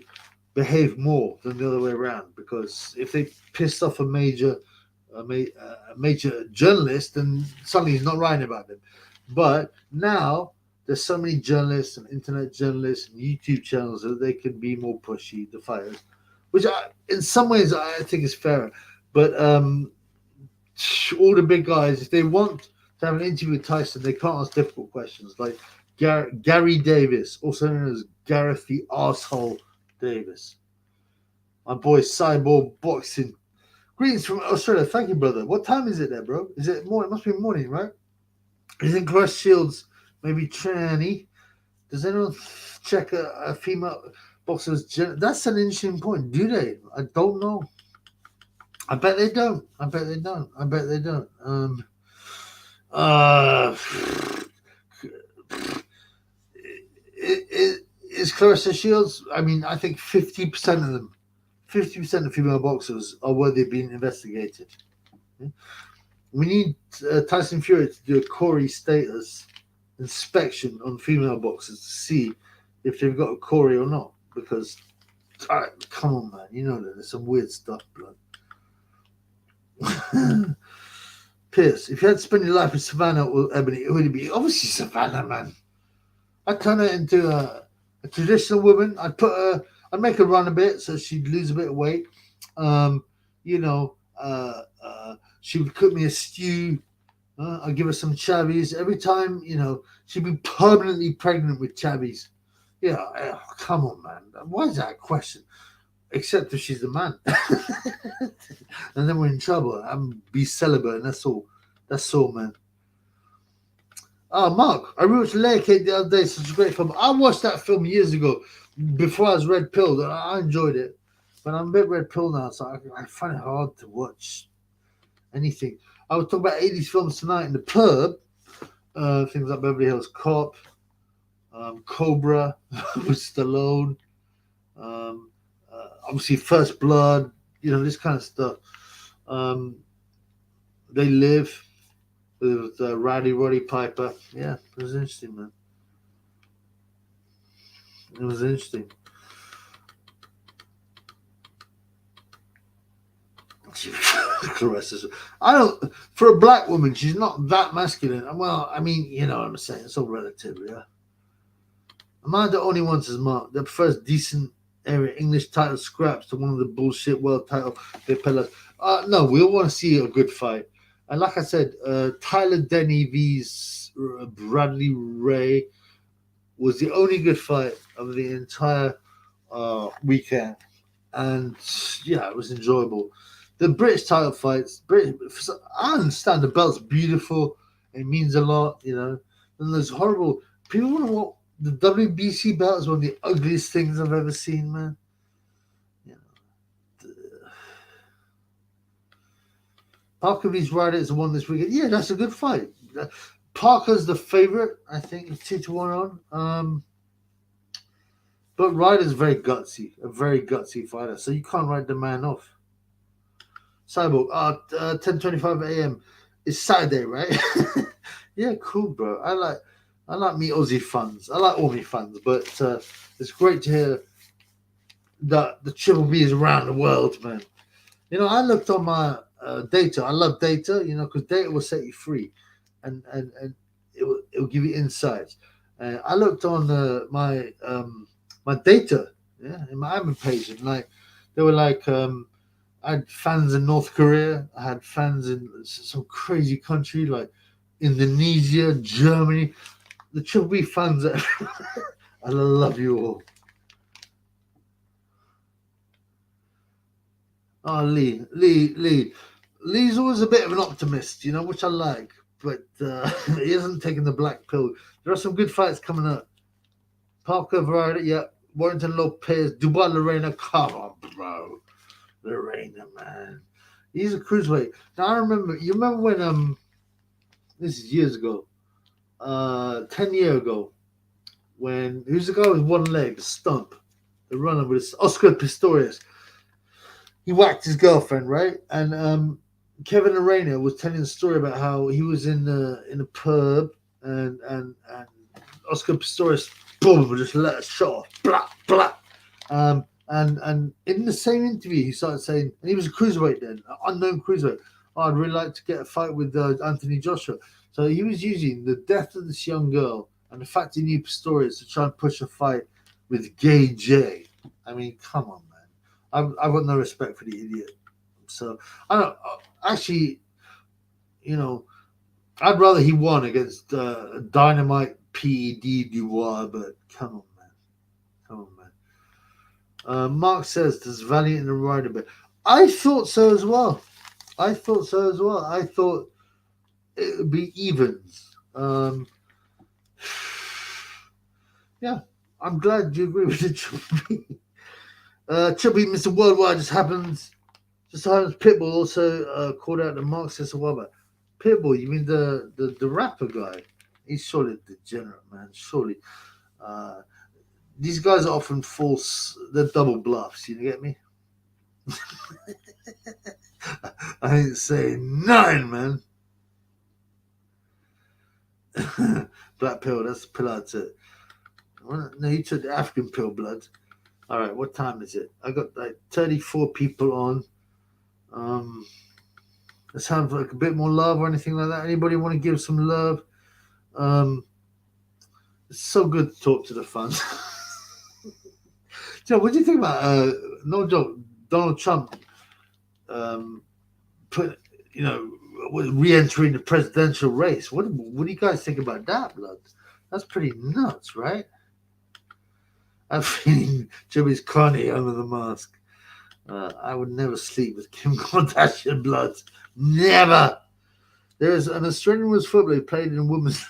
behave more than the other way around, because if they pissed off a major journalist, then suddenly he's not writing about them. But now there's so many journalists and internet journalists and YouTube channels that they can be more pushy, the fighters, which in some ways I think is fairer. But all the big guys, if they want to have an interview with Tyson, they can't ask difficult questions. Like Gary Davis, also known as Gareth the Arsehole Davis. My boy Cyborg Boxing. Greetings from Australia. Thank you, brother. What time is it there, bro? Is it morning? It must be morning, right? Isn't Cross Shields maybe tranny? Does anyone check a female boxer's gender? That's an interesting point. Do they? I don't know. I bet they don't. I bet they don't. I bet they don't. Is Clarissa Shields? I mean, I think 50% of them, 50% of female boxers are worthy of being investigated. We need Tyson Fury to do a Corey status inspection on female boxers to see if they've got a Corey or not. Because, come on, man, you know that there's some weird stuff, blood. Pierce, if you had to spend your life with Savannah or Ebony, it would be obviously Savannah, man. I'd turn her into a traditional woman. I'd make her run a bit so she'd lose a bit of weight. She would cook me a stew. I'd give her some chavvies. Every time, she'd be permanently pregnant with chavvies. Yeah, come on, man. Why is that a question? Except if she's the man. And then we're in trouble. I'm be celibate, and that's all. That's all, man. Oh, Mark, I rewatched LITECOIN the other day. Such a great film. I watched that film years ago before I was red pilled, and I enjoyed it. But I'm a bit red pilled now, so I find it hard to watch anything. I was talking about 80s films tonight in the pub. Things like Beverly Hills Cop, Cobra with Stallone, obviously First Blood, this kind of stuff. They Live with Roddy Piper. Yeah, it was interesting, man. It was interesting. Caresses. For a black woman, she's not that masculine. Well, I mean, you know what I'm saying. It's all relative, yeah. Am I the only one, says Mark, that prefers decent area English title scraps to one of the bullshit world title they pay us? No, we all want to see a good fight. And like I said, Tyler Denny vs. Bradley Ray was the only good fight of the entire weekend. And yeah, it was enjoyable. The British title fights, I understand the belt's beautiful. It means a lot, And there's horrible. People want to walk. The WBC belt is one of the ugliest things I've ever seen, man. Parker vs. Ryder is the one this weekend. Yeah, that's a good fight. Parker's the favorite, I think. It's 2-1 on. But Ryder's a very gutsy fighter. So you can't write the man off. Cyborg, 10:25 a.m. It's Saturday, right? Yeah, cool, bro. I like me Aussie fans. I like all me fans, but it's great to hear that the Triple B is around the world, man. I looked on my data. I love data, because data will set you free, and it will give you insights. I looked on my data, in my admin page, and they were like. I had fans in North Korea. I had fans in some crazy country like Indonesia, Germany. The Triple B fans, I love you all. Oh, Lee's always a bit of an optimist, which I like, but he hasn't taken the black pill. There are some good fights coming up. Parker Variety, yeah. Warrington Lopez, Dubois Lorena. Come on, bro. Lorena, man. He's a cruiserweight. Now I remember. You remember when this is years ago, 10 years ago, when who's the guy with one leg, Stump, the runner with Oscar Pistorius. He whacked his girlfriend, right? And Kevin Lorena was telling a story about how he was in a pub Oscar Pistorius, boom, just let us shut off, blah blah. And in the same interview, he started saying, and he was a cruiserweight then, an unknown cruiserweight. Oh, I'd really like to get a fight with Anthony Joshua. So he was using the death of this young girl and the fact he knew Pistorius to try and push a fight with Gay J. I mean, come on, man. I've got no respect for the idiot. So I don't actually, you know, I'd rather he won against Dynamite PED Dubois, but come on, man. Come on, man. Mark says, does Valiant and Ryder bet? I thought so as well. I thought it would be evens. Yeah, I'm glad you agree with the Chubby. Chubby, Mr. Worldwide just happens. Pitbull also called out the Mark says a while back. Pitbull, you mean the rapper guy? He's surely a degenerate, man. Surely. These guys are often false. They're double bluffs. You get me? I ain't saying nothing, man. Black pill, that's the pill I took. No, you took the African pill, blood. All right, what time is it? I got like 34 people on. It sounds like a bit more love or anything like that. Anybody want to give some love? It's so good to talk to the fans. So, what do you think about no joke, Donald Trump re-entering the presidential race? What do you guys think about that, blood? That's pretty nuts, right? I'm feeling Jimmy's Connie under the mask. I would never sleep with Kim Kardashian, blood. Never. There's an Australian women's footballer who played in a women's.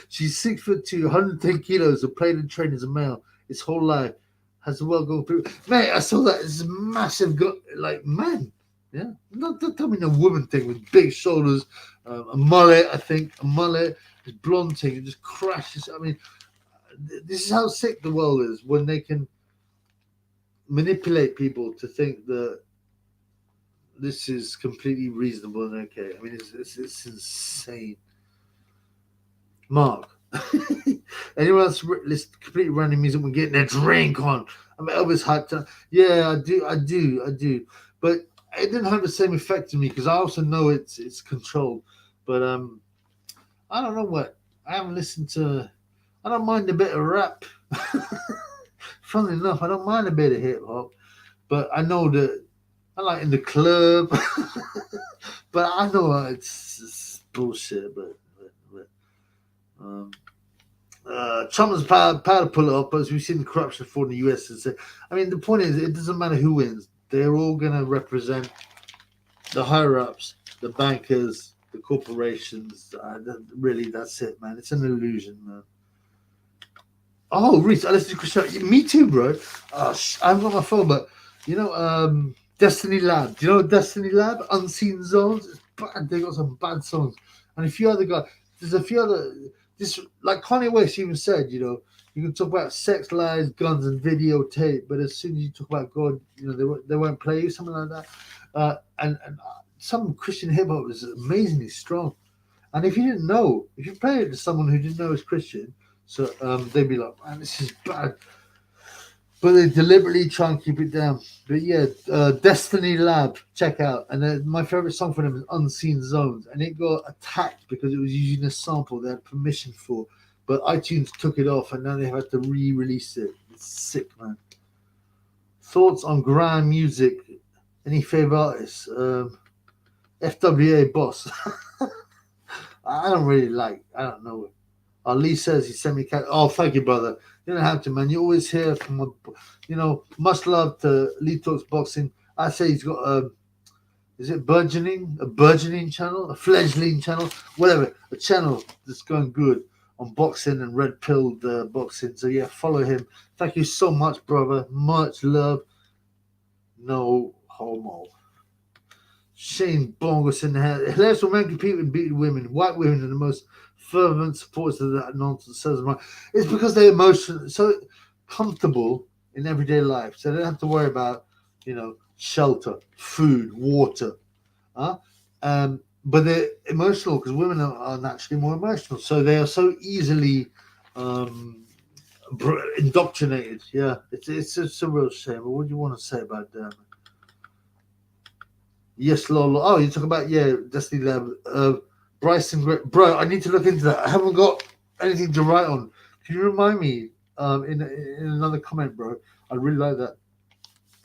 She's 6'2", 110 kilos, and played and trained as a male his whole life. Has a well-going period. Mate, I saw that. It's a massive, man. Yeah, not tell me no woman thing with big shoulders, a mullet. I think a mullet, this blonde thing, it just crashes. I mean, this is how sick the world is when they can manipulate people to think that this is completely reasonable and okay. I mean, it's insane. Mark, anyone else listen to completely random music when getting their drink on? I mean, Elvis hyped. Yeah, I do. But it didn't have the same effect on me because I also know it's controlled. But I don't know what. I haven't listened to. I don't mind a bit of rap. Funnily enough, I don't mind a bit of hip hop, but I know that I like in the club. But I know it's bullshit. But Trump has power to pull it off, but as we've seen the corruption for in the US, I mean, the point is, it doesn't matter who wins. They're all going to represent the higher ups, the bankers, the corporations. Really, that's it, man. It's an illusion, man. Oh, Reese, listen to me too, bro. I haven't got my phone, but you know, Destiny Lab. Do you know Destiny Lab? Unseen Zones. It's bad. They got some bad songs, and a few other guys. There's a few other. This like Kanye West even said, you know, you can talk about sex, lies, guns, and videotape, but as soon as you talk about God, you know, they won't play you, something like that. And some Christian hip hop is amazingly strong. And if you didn't know, if you play it to someone who didn't know was Christian, so they'd be like, man, this is bad. But they deliberately try and keep it down. But yeah, Destiny Lab, check out. And my favorite song for them is Unseen Zones. And it got attacked because it was using a sample they had permission for. But iTunes took it off and now they have to re-release it. It's sick, man. Thoughts on grand music? Any favorite artists? FWA Boss. I don't know. Lee says he sent me cat. Oh, thank you, brother. You don't have to, man. You always hear from much love to Lee Talks Boxing. I say he's got is it burgeoning? A burgeoning channel? A fledgling channel? Whatever. A channel that's going good on boxing and red pilled boxing. So yeah, follow him. Thank you so much, brother. Much love. No homo. Shane Bongos in the head. Hilarious when men compete with beating women. White women are the most fervent supporters of that nonsense. It's because they're so comfortable in everyday life, so they don't have to worry about, shelter, food, water. but they're emotional because women are naturally more emotional, so they are so easily indoctrinated. Yeah, it's a real shame. But what do you want to say about that? Yes, Lolo. Oh, you talk about Destiny Lab. Bryson, bro. I need to look into that. I haven't got anything to write on. Can you remind me? In another comment, bro. I really like that.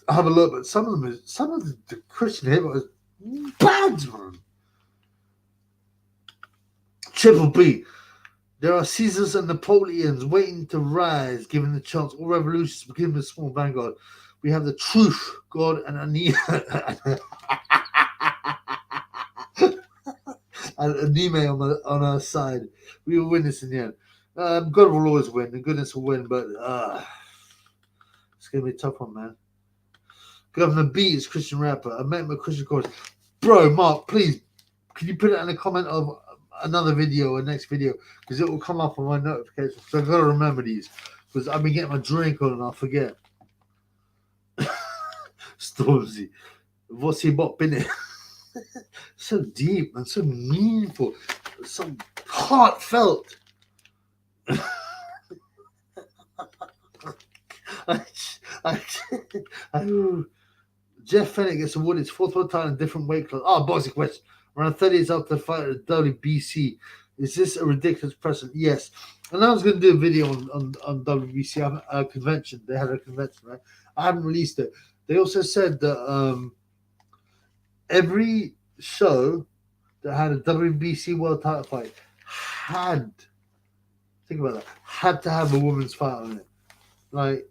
I have a look, but some of the Christian hip was bad, man. Triple B. There are Caesars and Napoleons waiting to rise, given the chance. All revolutions begin with a small vanguard. We have the truth, God, and Anime on our side. We will win this in the end. God will always win, and goodness will win, but it's going to be a tough one, man. Governor B is Christian rapper. I met him at Christian chorus. Bro, Mark, please, can you put it in the comment of another video or next video? Because it will come up on my notifications. So I've got to remember these. Because I've been getting my drink on and I'll forget. Stormzy. What's he bop in it? So deep and so meaningful. So heartfelt. Jeff Fennick gets awarded his fourth world title in different weight class. Oh, boxing question. Around 30 years after the fight at the WBC. Is this a ridiculous precedent? Yes. And I was going to do a video on WBC convention. They had a convention, right? I haven't released it. They also said that every show that had a WBC world title fight had, think about that, had to have a women's fight on it. Like,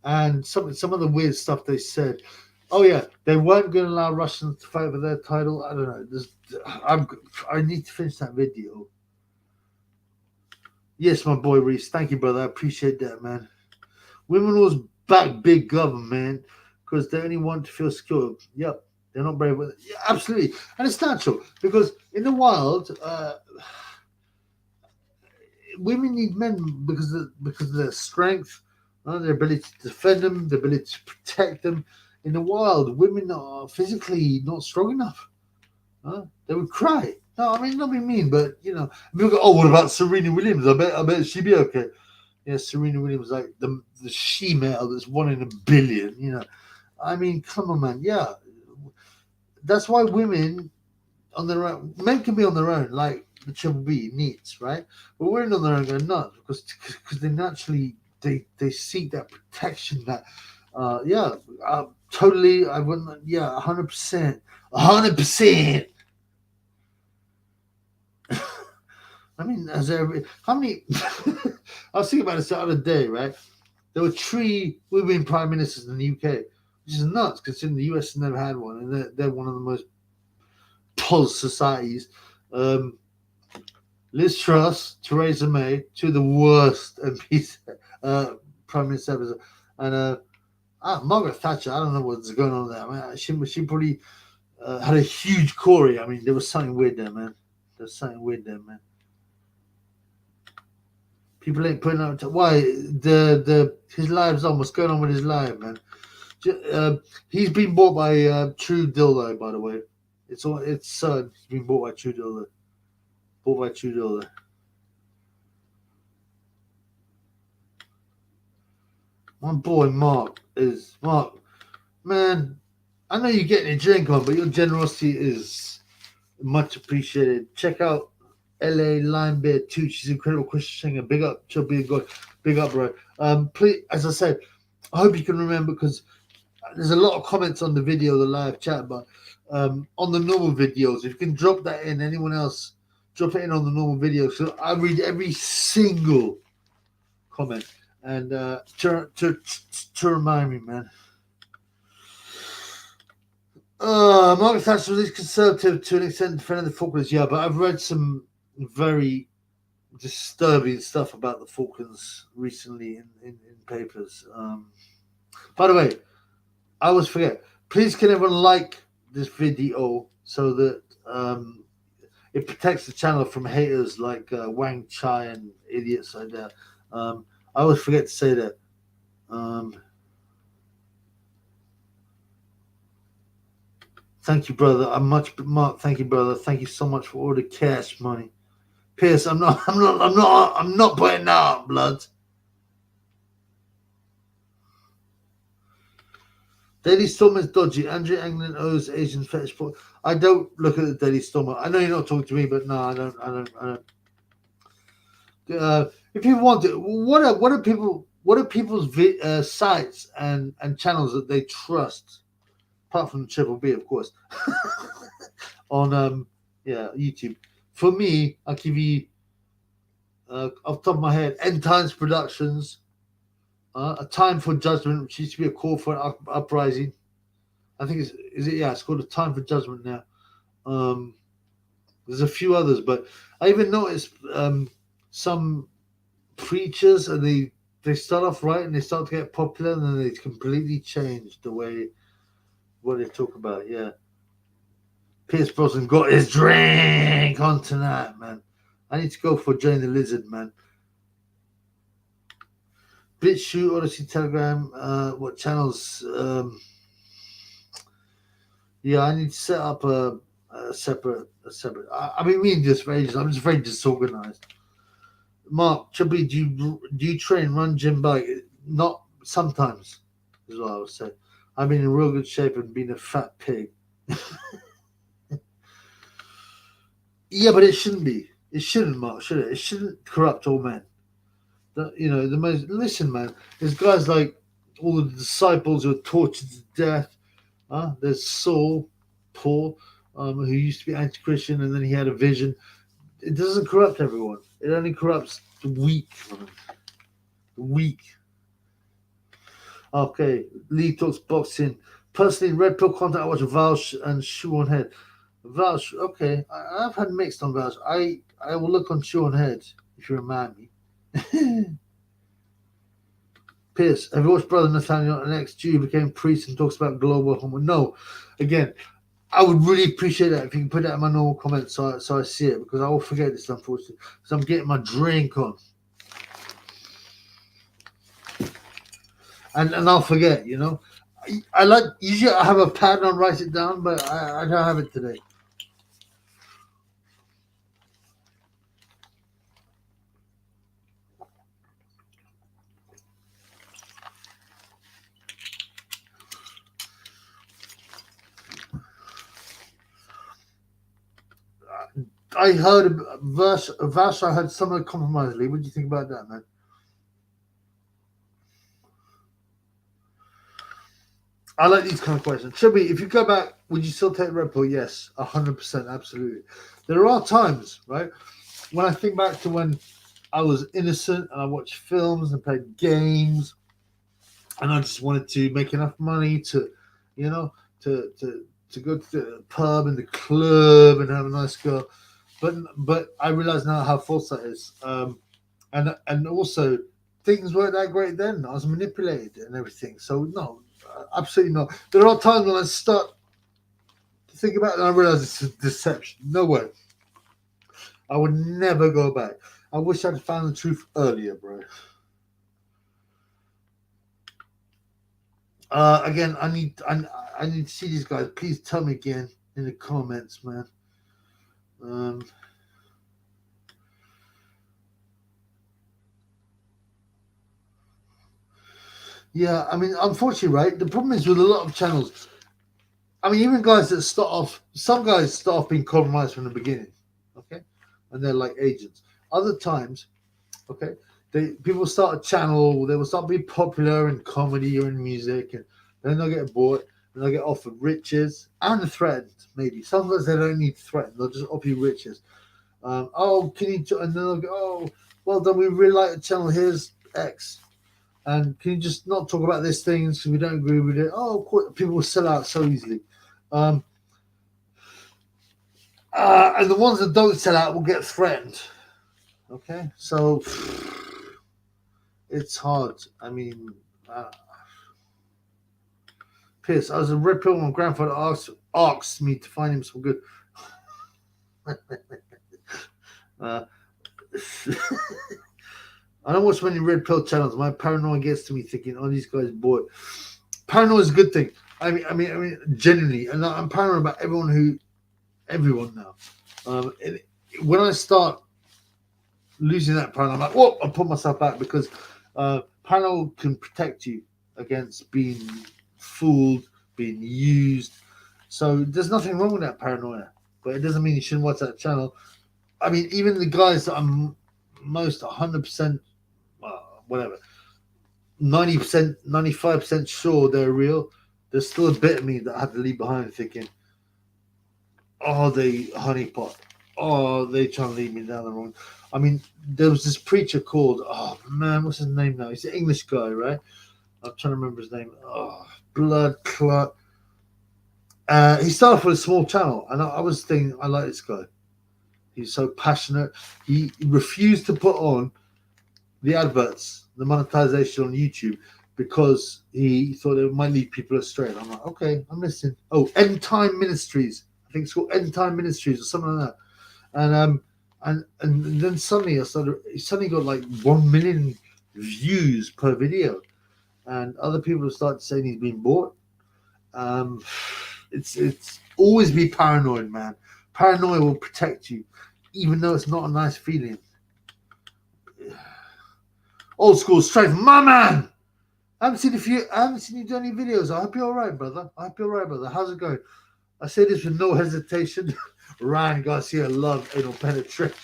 and some of the weird stuff they said. Oh yeah, they weren't going to allow Russians to fight for their title. I don't know. I need to finish that video. Yes, my boy Reese. Thank you, brother. I appreciate that, man. Women was back big government because they only want to feel secure. Yep, they're not brave with it. Yeah, absolutely, and it's natural because in the wild, women need men because of their strength, their ability to defend them, their ability to protect them. In the wild, women are physically not strong enough. They would cry. No, I mean not be mean, but people go, "Oh, what about Serena Williams? I bet she'd be okay." Yeah, Serena Williams, like the she-male that's 1 in a billion. I mean, come on, man. Yeah, that's why women on their own, men can be on their own, like the Triple B needs, right? But women on their own go nuts because they naturally they seek that protection. That totally. I wouldn't. Yeah, 100%, 100%. I mean, how many? I was thinking about this the other day, right? There were 3 women prime ministers in the UK, which is nuts considering the US has never had one, and they're one of the most pulse societies. Liz Truss, Theresa May, 2 of the worst MPs, prime minister ever, and Margaret Thatcher. I don't know what's going on there. I mean, she probably had a huge Corey. I mean, there was something weird there, man. People ain't putting up. Why his live's on? What's going on with his live, man? He's been bought by True Dildo, by the way. It's son. He's been bought by True Dildo. My boy Mark. Man, I know you're getting a drink on, but your generosity is much appreciated. Check out LA Lime Beer 2. She's an incredible Christian singer. Big up, she'll be a god. Big up, bro. Please, as I said, I hope you can remember because there's a lot of comments on the video, the live chat, but on the normal videos, if you can drop that in, anyone else, drop it in on the normal videos. So I read every single comment and to remind me, man. Margaret Thatcher was conservative to an extent, defending the Falklands. Yeah, but I've read some very disturbing stuff about the Falklands recently in papers. By the way, I always forget. Please, can everyone like this video so that it protects the channel from haters like Wang Chai and idiots like that. I always forget to say that. Thank you, brother. Mark. Thank you, brother. Thank you so much for all the cash money. Pierce, I'm not putting out blood. Daily Stormer is dodgy. Andrew Anglin owes Asian fetish port. I don't look at the Daily Stormer. I know you're not talking to me, but no, I don't. If you want to, what are people's sites and channels that they trust, apart from Triple B, of course, on YouTube. For me, I'll give you off the top of my head, End Times Productions, A Time for Judgment, which used to be a call for an uprising. I think it's called A Time for Judgment now. There's a few others, but I even noticed some preachers, and they start off right and they start to get popular, and then they completely change the way what they talk about. Yeah, Pierce Brosnan got his drink on tonight, man. I need to go for Jane the Lizard, man. BitChute, Odyssey, Telegram, what channels? Yeah, I need to set up a separate. I've been reading this for ages. I'm just very disorganized. Mark, Chubby, do you train, run, gym, bike? Not sometimes, is what I would say. I've been in real good shape and been a fat pig. Yeah, but it shouldn't be. It shouldn't, Mark, should it? It shouldn't corrupt all men. Listen, man, there's guys like all the disciples who are tortured to death. There's Saul, Paul, who used to be anti-Christian, and then he had a vision. It doesn't corrupt everyone. It only corrupts the weak, man. The weak. Okay, Lee talks boxing. Personally, Red Pill content, I watch Valsh and Shoe on Head. Valsh, okay. I've had mixed on Valsh. I will look on Shoe on Head if you remind me. Pierce, have you watched Brother Nathaniel? An ex-Jew became priest and talks about global homo? No. Again, I would really appreciate that if you can put that in my normal comments so I see it, because I will forget this, unfortunately, because I'm getting my drink on. And I'll forget, you know. Usually I have a pad and write it down, but I don't have it today. I heard a verse. I heard some of the compromise. Lee, what do you think about that, man? I like these kind of questions. Chubby, if you go back, would you still take Red Pill? Yes, 100%, absolutely. There are times, right, when I think back to when I was innocent and I watched films and played games, and I just wanted to make enough money to, you know, to go to the pub and the club and have a nice girl. But I realize now how false that is. And also things weren't that great then. I was manipulated and everything. So no, absolutely not. There are times when I start to think about it and I realize it's a deception. No way. I would never go back. I wish I'd found the truth earlier, bro. Again, I need to see these guys. Please tell me again in the comments, man. Yeah, I mean, unfortunately, right? The problem is with a lot of channels. I mean, even guys that start off, some guys start off being compromised from the beginning, okay, and they're like agents. Other times, okay, people start a channel, they will start being popular in comedy or in music, and then they'll get bored and they'll get offered riches and threatened. Maybe sometimes they don't need threatened; they'll just offer you riches. Oh, can you? And then they'll go, oh, well done. We really like the channel. Here's X. And can you just not talk about these things because we don't agree with it? Oh, people will sell out so easily. And the ones that don't sell out will get threatened. Okay, so it's hard. I mean, Pierce, I was a Red Pill. My grandfather asked me to find him some good. I don't watch many Red Pill channels. My paranoia gets to me thinking, oh, these guys bored. Paranoia is a good thing. genuinely, and I'm paranoid about everyone now. When I start losing that paranoia, I'm like, whoa, I put myself back because paranoia can protect you against being fooled, being used. So there's nothing wrong with that paranoia, but it doesn't mean you shouldn't watch that channel. I mean, even the guys that I'm most 100%, whatever, 90%, 95% sure they're real, there's still a bit of me that I had to leave behind thinking, oh, they honeypot. Oh, they trying to lead me down the wrong. I mean, there was this preacher called, oh man, what's his name now? He's an English guy, right? I'm trying to remember his name. Oh, blood clot. He started off with a small channel, and I was thinking, I like this guy. He's so passionate. He refused to put on the adverts, the monetization on YouTube, because he thought it might lead people astray. And I'm like, okay, I'm listening. Oh, End Time Ministries. I think it's called End Time Ministries or something like that. And then suddenly he suddenly got like 1 million views per video, and other people have started saying he's been bought. It's always be paranoid, man. Paranoia will protect you, even though it's not a nice feeling. Old school strength, my man. I haven't seen you do any videos. I hope you're all right, brother. How's it going? I say this with no hesitation. Ryan Garcia loves anal penetration.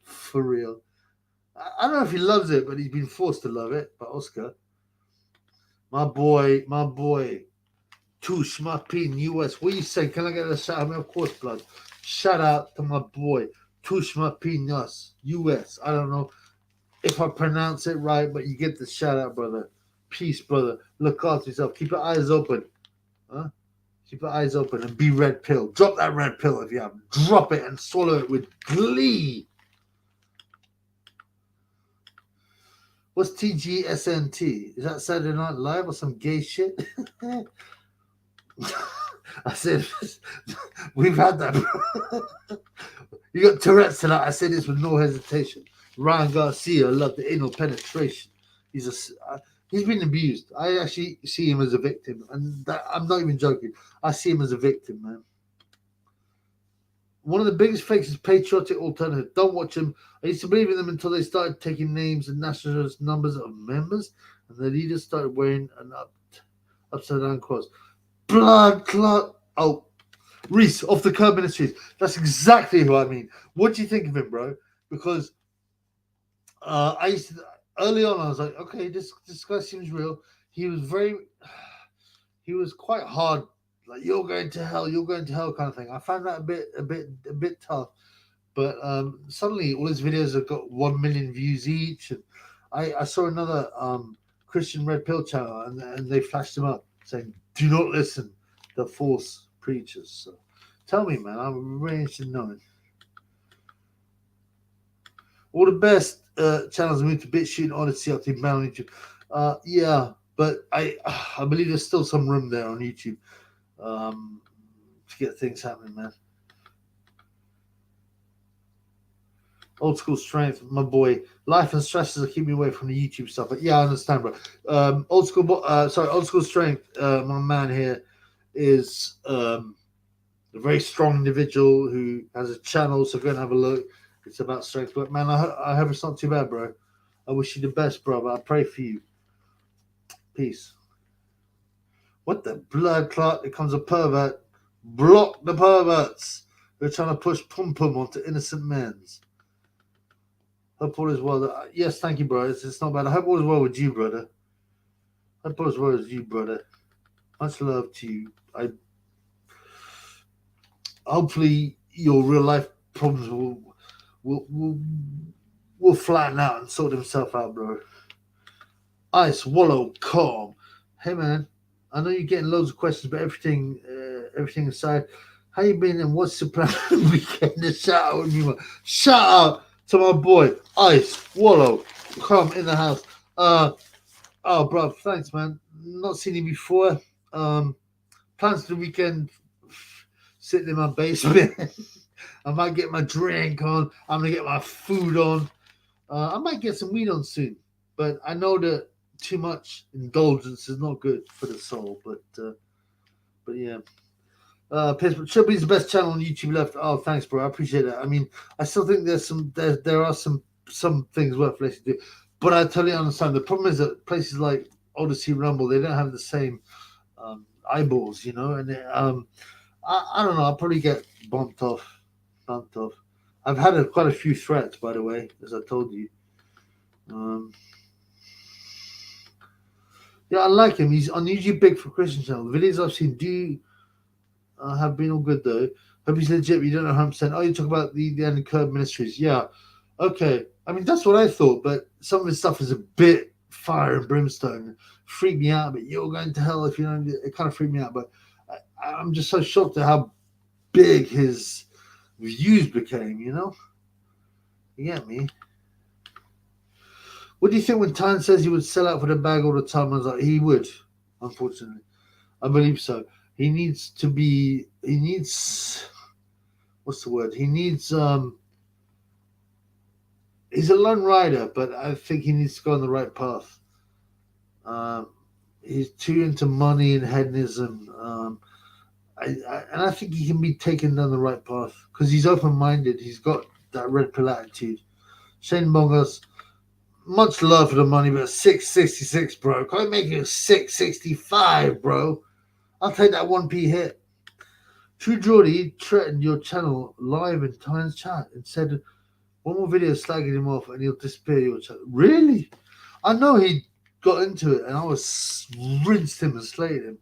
For real. I don't know if he loves it, but he's been forced to love it. But Oscar, my boy, Touche, my pin, US. What you say? Can I get a shout out? I mean, of course, blood. Shout out to my boy, Touche, my pin, US. I don't know if I pronounce it right, but you get the shout out, brother. Peace, brother. Look after yourself. Keep your eyes open. Huh? Keep your eyes open and be red pill. Drop that red pill if you have. Drop it and swallow it with glee. What's TGSNT? Is that Saturday Night Live or some gay shit? I said, we've had that. You got Tourette's tonight. I said this with no hesitation. Ryan Garcia loved the anal penetration. He's been abused. I actually see him as a victim, and I'm not even joking. I see him as a victim, man. One of the biggest fakes is Patriotic Alternative. Don't watch them. I used to believe in them until they started taking names and national numbers of members, and the leaders started wearing an upside down cross. Blood clot. Oh, Reese, Off the Curb Ministries. That's exactly who I mean. What do you think of him, bro? Because I used to, early on, I was like, okay, this guy seems real. He was quite hard, like you're going to hell kind of thing. I found that a bit tough. But suddenly all his videos have got 1 million views each. And I saw another Christian Red Pill channel, and they flashed him up saying, do not listen to false preachers. So tell me, man, I'm really interested in knowing. All the best channels moved to BitChute and Odyssey up to ban on YouTube. Yeah, but I believe there's still some room there on YouTube to get things happening, man. Old school strength, my boy. Life and stresses are keeping me away from the YouTube stuff. But yeah, I understand, bro. Old school strength. My man here is a very strong individual who has a channel. So go and have a look. It's about strength. But man, I hope it's not too bad, bro. I wish you the best, bro. But I pray for you. Peace. What the blood clot? It comes a pervert. Block the perverts. They're trying to push pum pum onto innocent men's. Hope all is well. Yes, thank you, bro. It's not bad. I hope all is well with you, brother. Hope all is well with you, brother. Much love to you. Hopefully your real life problems will flatten out and sort themselves out, bro. Ice, wallow, calm. Hey, man. I know you're getting loads of questions, but everything aside, how you been and what's the plan for the weekend? Shout out with me, man. Shout out to my boy, Ice, Wallow, come in the house. Oh, bro, thanks, man. Not seen you before. Plans for the weekend, sitting in my basement. I might get my drink on. I'm going to get my food on. I might get some weed on soon. But I know that too much indulgence is not good for the soul. But yeah. Should be the best channel on YouTube left. Oh, thanks, bro. I appreciate that. I mean, I still think there are some things worth listening to, but I totally understand. The problem is that places like Odyssey, Rumble, they don't have the same eyeballs, you know. And I don't know. I'll probably get bumped off. Bumped off. I've had quite a few threats, by the way, as I told you. Um, yeah, I like him. He's unusually big for Christian channel. The videos I've seen do have been all good though. Hope he's legit. But you don't know 100%. Oh, you talk about the end of Curb Ministries. Yeah. Okay. I mean, that's what I thought, but some of his stuff is a bit fire and brimstone. Freaked me out, but you're going to hell if you don't. It kind of freaked me out, but I'm just so shocked at how big his views became, you know? You get me? What do you think when Tyne says he would sell out for the bag all the time? I was like, he would, unfortunately. I believe so. He needs, what's the word? He's a lone rider, but I think he needs to go on the right path. He's too into money and hedonism. And I think he can be taken down the right path because he's open-minded. He's got that red pill attitude. Shane Bongos, much love for the money, but 666, bro. Can't make it 665, bro. I'll take that 1p hit. True Geordie threatened your channel live in Tyne's chat and said one more video slagging him off and he'll disappear your channel. Really? I know he got into it and I was rinsed him and slayed him.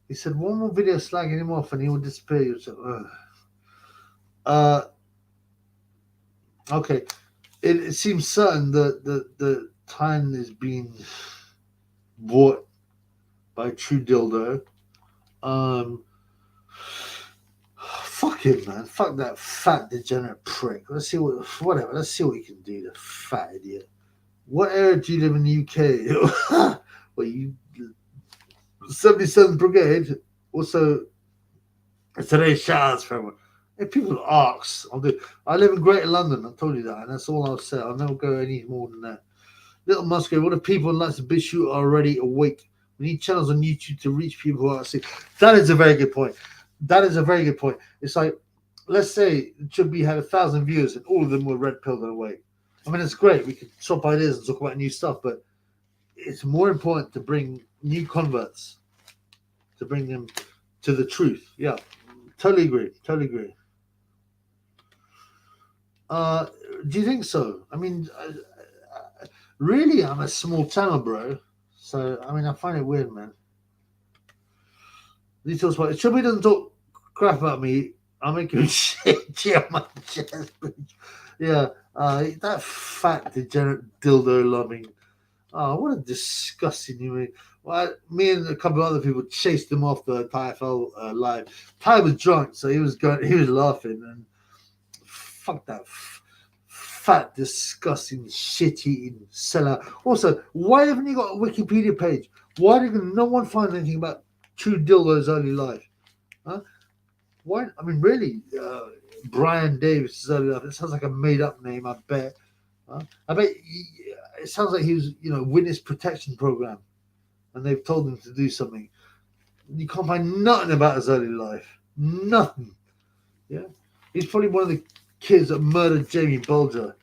He said one more video slagging him off and he will disappear your channel. Okay. It seems certain that the Tyne is being bought by True Dildo. Fuck him, man. Fuck that fat degenerate prick. Let's see what he can do, the fat idiot. What area do you live in the UK? Well, you 77th Brigade. Also, today's showers for everyone. If people ask, I'll do. I live in Greater London. I told you that, and that's all I'll say. I'll never go any more than that. Little Musgrave, what if people in Lights of Bishop are already awake? We need channels on YouTube to reach people who are asleep. That is a very good point. It's like, let's say Chubby had 1,000 viewers and all of them were red pilled and awake. I mean, it's great. We could swap ideas and talk about new stuff, but it's more important to bring new converts, to bring them to the truth. Yeah, totally agree. Do you think so? I mean, really, I'm a small channel, bro. So, I mean, I find it weird, man. He talks about it. Chubby doesn't talk crap about me. I'll make him shit on my chest. Yeah, that fat degenerate dildo loving. Oh, what a disgusting human. Well, me and a couple of other people chased him off the TFL live. Ty was drunk, so he was laughing, and fuck that fat, disgusting, shit-eating sellout. Also, why haven't you got a Wikipedia page? Why did no one find anything about True Dildo's early life? Huh? Why? I mean, really, Brian Davis' early life. It sounds like a made-up name, I bet. I bet it sounds like he was, witness protection program, and they've told him to do something. You can't find nothing about his early life. Nothing. Yeah, he's probably one of the kids that murdered Jamie Bulger.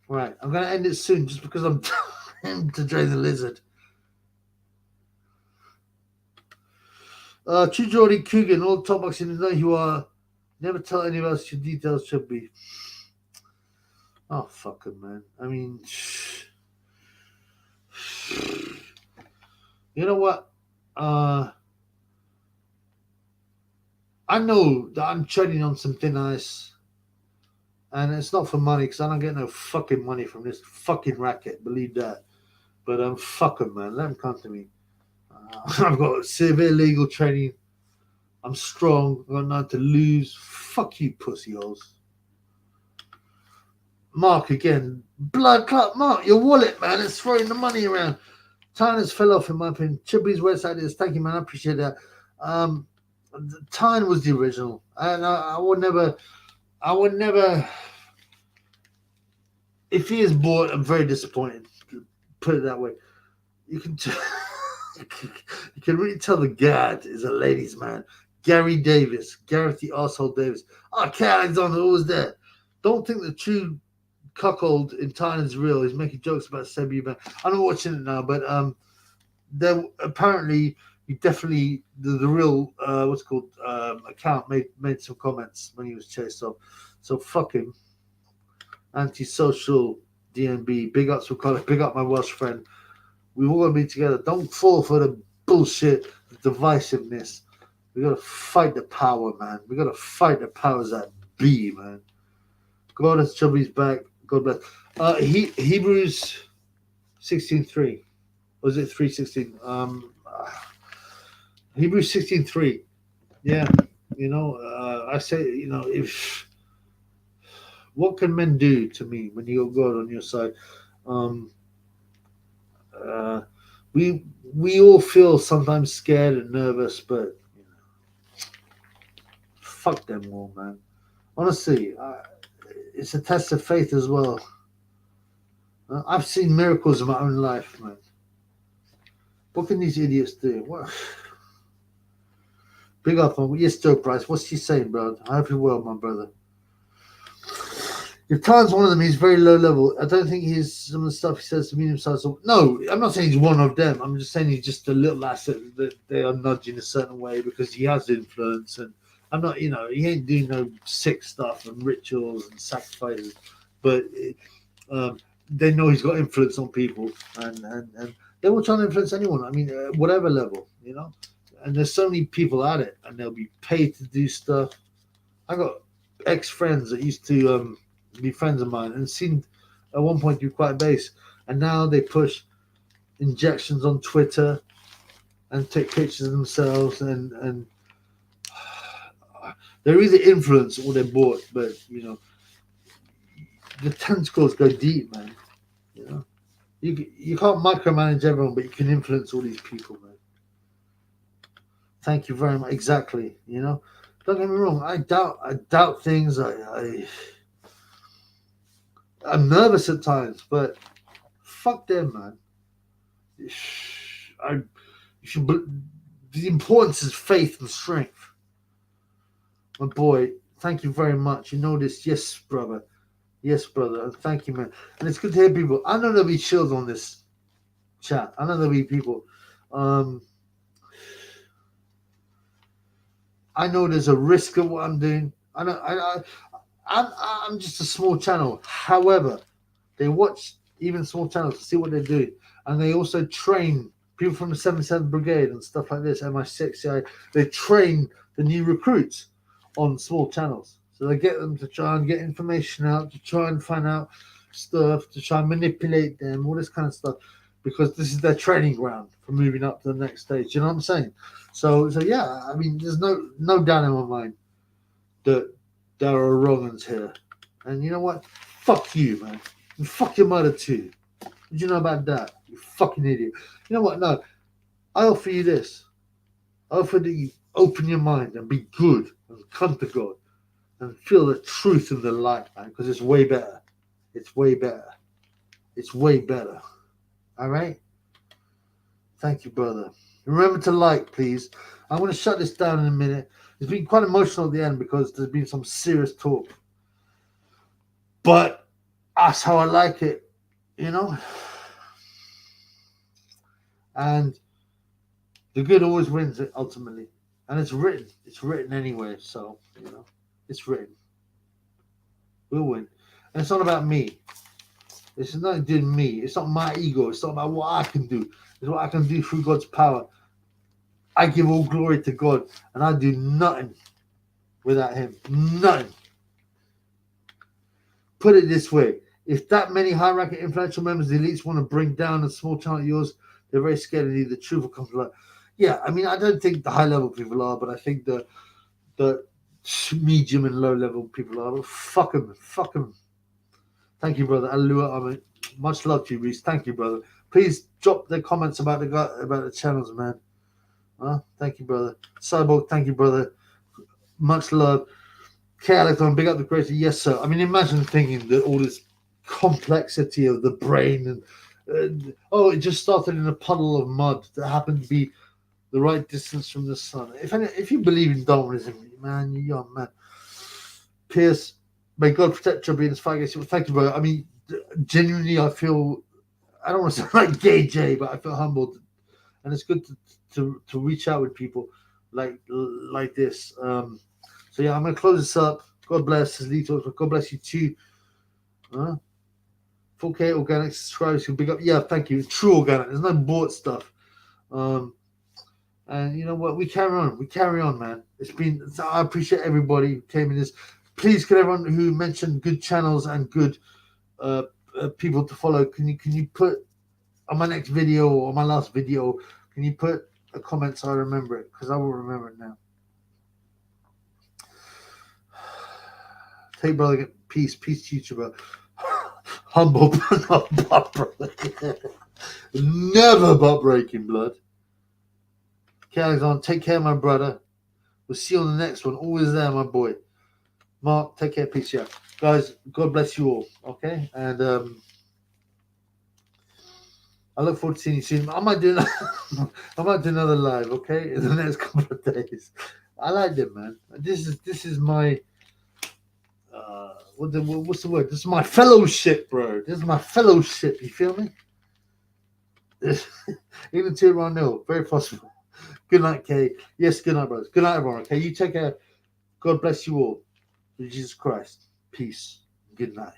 Right, I'm going to end it soon just because I'm trying to drain the lizard. True Geordie Coogan, all top boxing know who are. Never tell anyone else your details should be. Oh, fuck him, man. I mean, you know what? I know that I'm treading on some thin ice, and it's not for money because I don't get no fucking money from this fucking racket. Believe that. But fuck him, man. Let him come to me. I've got severe legal training. I'm strong. I've got nothing to lose. Fuck you, pussy holes. Mark again. Blood clot, Mark, your wallet, man. It's throwing the money around. Tyne fell off, in my opinion. Chubby's website is. Thank you, man. I appreciate that. Tyne was the original. And I would never. If if he is bored, I'm very disappointed. Put it that way. You can you can really tell the Gad is a ladies' man. Gary Davis, Gareth the arsehole Davis. Oh, K. Alexander always there. Don't think the true cuckold in Thailand is real. He's making jokes about Sebi, man. I'm not watching it now, but there apparently he definitely the real what's it called account made some comments when he was chased off. So fuck him. Antisocial DNB. Big ups for Colin. Big up my Welsh friend. We all gotta be together. Don't fall for the bullshit, the divisiveness. We gotta fight the power, man. We gotta fight the powers that be, man. God has Chubby's back. God bless. Hebrews 16:3. Was it 3:16? Hebrews 16:3. Yeah, I say, if what can men do to me when you got God on your side? We all feel sometimes scared and nervous, but fuck them all, man. Honestly, it's a test of faith as well. I've seen miracles in my own life, man. What can these idiots do? What? Big up on yes, Joe Price. What's she saying, bro? I hope you're well, my brother. If Khan's one of them, he's very low level. I don't think he's some of the stuff he says to medium size. No, I'm not saying he's one of them. I'm just saying he's just a little asset that they are nudging a certain way because he has influence. And I'm not, he ain't doing no sick stuff and rituals and sacrifices, but they know he's got influence on people, and they will try to influence anyone. I mean, whatever level, And there's so many people at it, and they'll be paid to do stuff. I got ex-friends that used to be friends of mine and seemed at one point to be quite base, and now they push injections on Twitter and take pictures of themselves, and they're either influenced or they're bought, but the tentacles go deep, man. You can't micromanage everyone, but you can influence all these people, man. Thank you very much. Exactly. Don't get me wrong. I doubt things. I'm nervous at times, but fuck them, man. The importance is faith and strength. My boy, thank you very much. You know this. Yes, brother. Yes, brother. And thank you, man. And it's good to hear people. I know there'll be chills on this chat. I know there'll be people. I know there's a risk of what I'm doing. I'm just a small channel. However, they watch even small channels to see what they're doing, and they also train people from the 77th Brigade and stuff like this. MI6, they train the new recruits on small channels, so they get them to try and get information out, to try and find out stuff, to try and manipulate them, all this kind of stuff, because this is their training ground for moving up to the next stage. You know what I'm saying? So yeah, I mean, there's no doubt in my mind that there are wrong uns here. And you know what? Fuck you, man. And fuck your mother too. Did you know about that? You fucking idiot. You know what? No. I offer you this. I offer that you open your mind and be good and come to God and feel the truth and the light, man, because it's way better. It's way better. It's way better. All right? Thank you, brother. Remember to like, please. I'm going to shut this down in a minute. It's been quite emotional at the end because there's been some serious talk. But that's how I like it, And the good always wins it ultimately. And it's written. It's written anyway. So, it's written. We'll win. And it's not about me. It's not doing me. It's not my ego. It's not about what I can do. It's what I can do through God's power. I give all glory to God, and I do nothing without Him. Nothing. Put it this way. If that many high-ranking influential members of the elites want to bring down a small channel of yours, they're very scared of you. The truth will come to light. Yeah, I mean, I don't think the high-level people are, but I think the medium and low-level people are. But fuck them. Fuck them. Thank you, brother. Hallelujah. Amen. Much love to you, Reese. Thank you, brother. Please drop the comments about the channels, man. Thank you, brother. Cyborg, thank you, brother. Much love. K. Alexon, big up the creator. Yes, sir. I mean, imagine thinking that all this complexity of the brain. And oh, it just started in a puddle of mud that happened to be the right distance from the sun. If you believe in Darwinism, man, you're young, man. Pierce, may God protect your being as far as thank you, bro. I mean, genuinely, I feel, I don't want to sound like gay Jay, but I feel humbled. And it's good to reach out with people like this. So yeah, I'm gonna close this up. God bless, as Lee talks about. God bless you too. 4K organic subscribers can big up. Yeah, thank you. True organic. There's no bought stuff. And you know what? We carry on, man. It's been. I appreciate everybody who came in this. Please, can everyone who mentioned good channels and good people to follow, can you put on my next video or my last video? Can you put a comment so I remember it? Because I will remember it now. Hey, brother, peace to you, brother. Humble, but not butt brother. Never butt breaking, blood. Okay, Alexander, take care, my brother. We'll see you on the next one. Always there, my boy. Mark, take care, peace, yeah. Guys, God bless you all, okay? And I look forward to seeing you soon. I might do another live, okay, in the next couple of days. I like it, man. This is my what's the word? This is my fellowship, bro. This is my fellowship. You feel me? Even to around now, very possible. Good night, Kay. Yes, good night, brothers. Good night, everyone. Okay, you take care. God bless you all. Jesus Christ. Peace. Good night.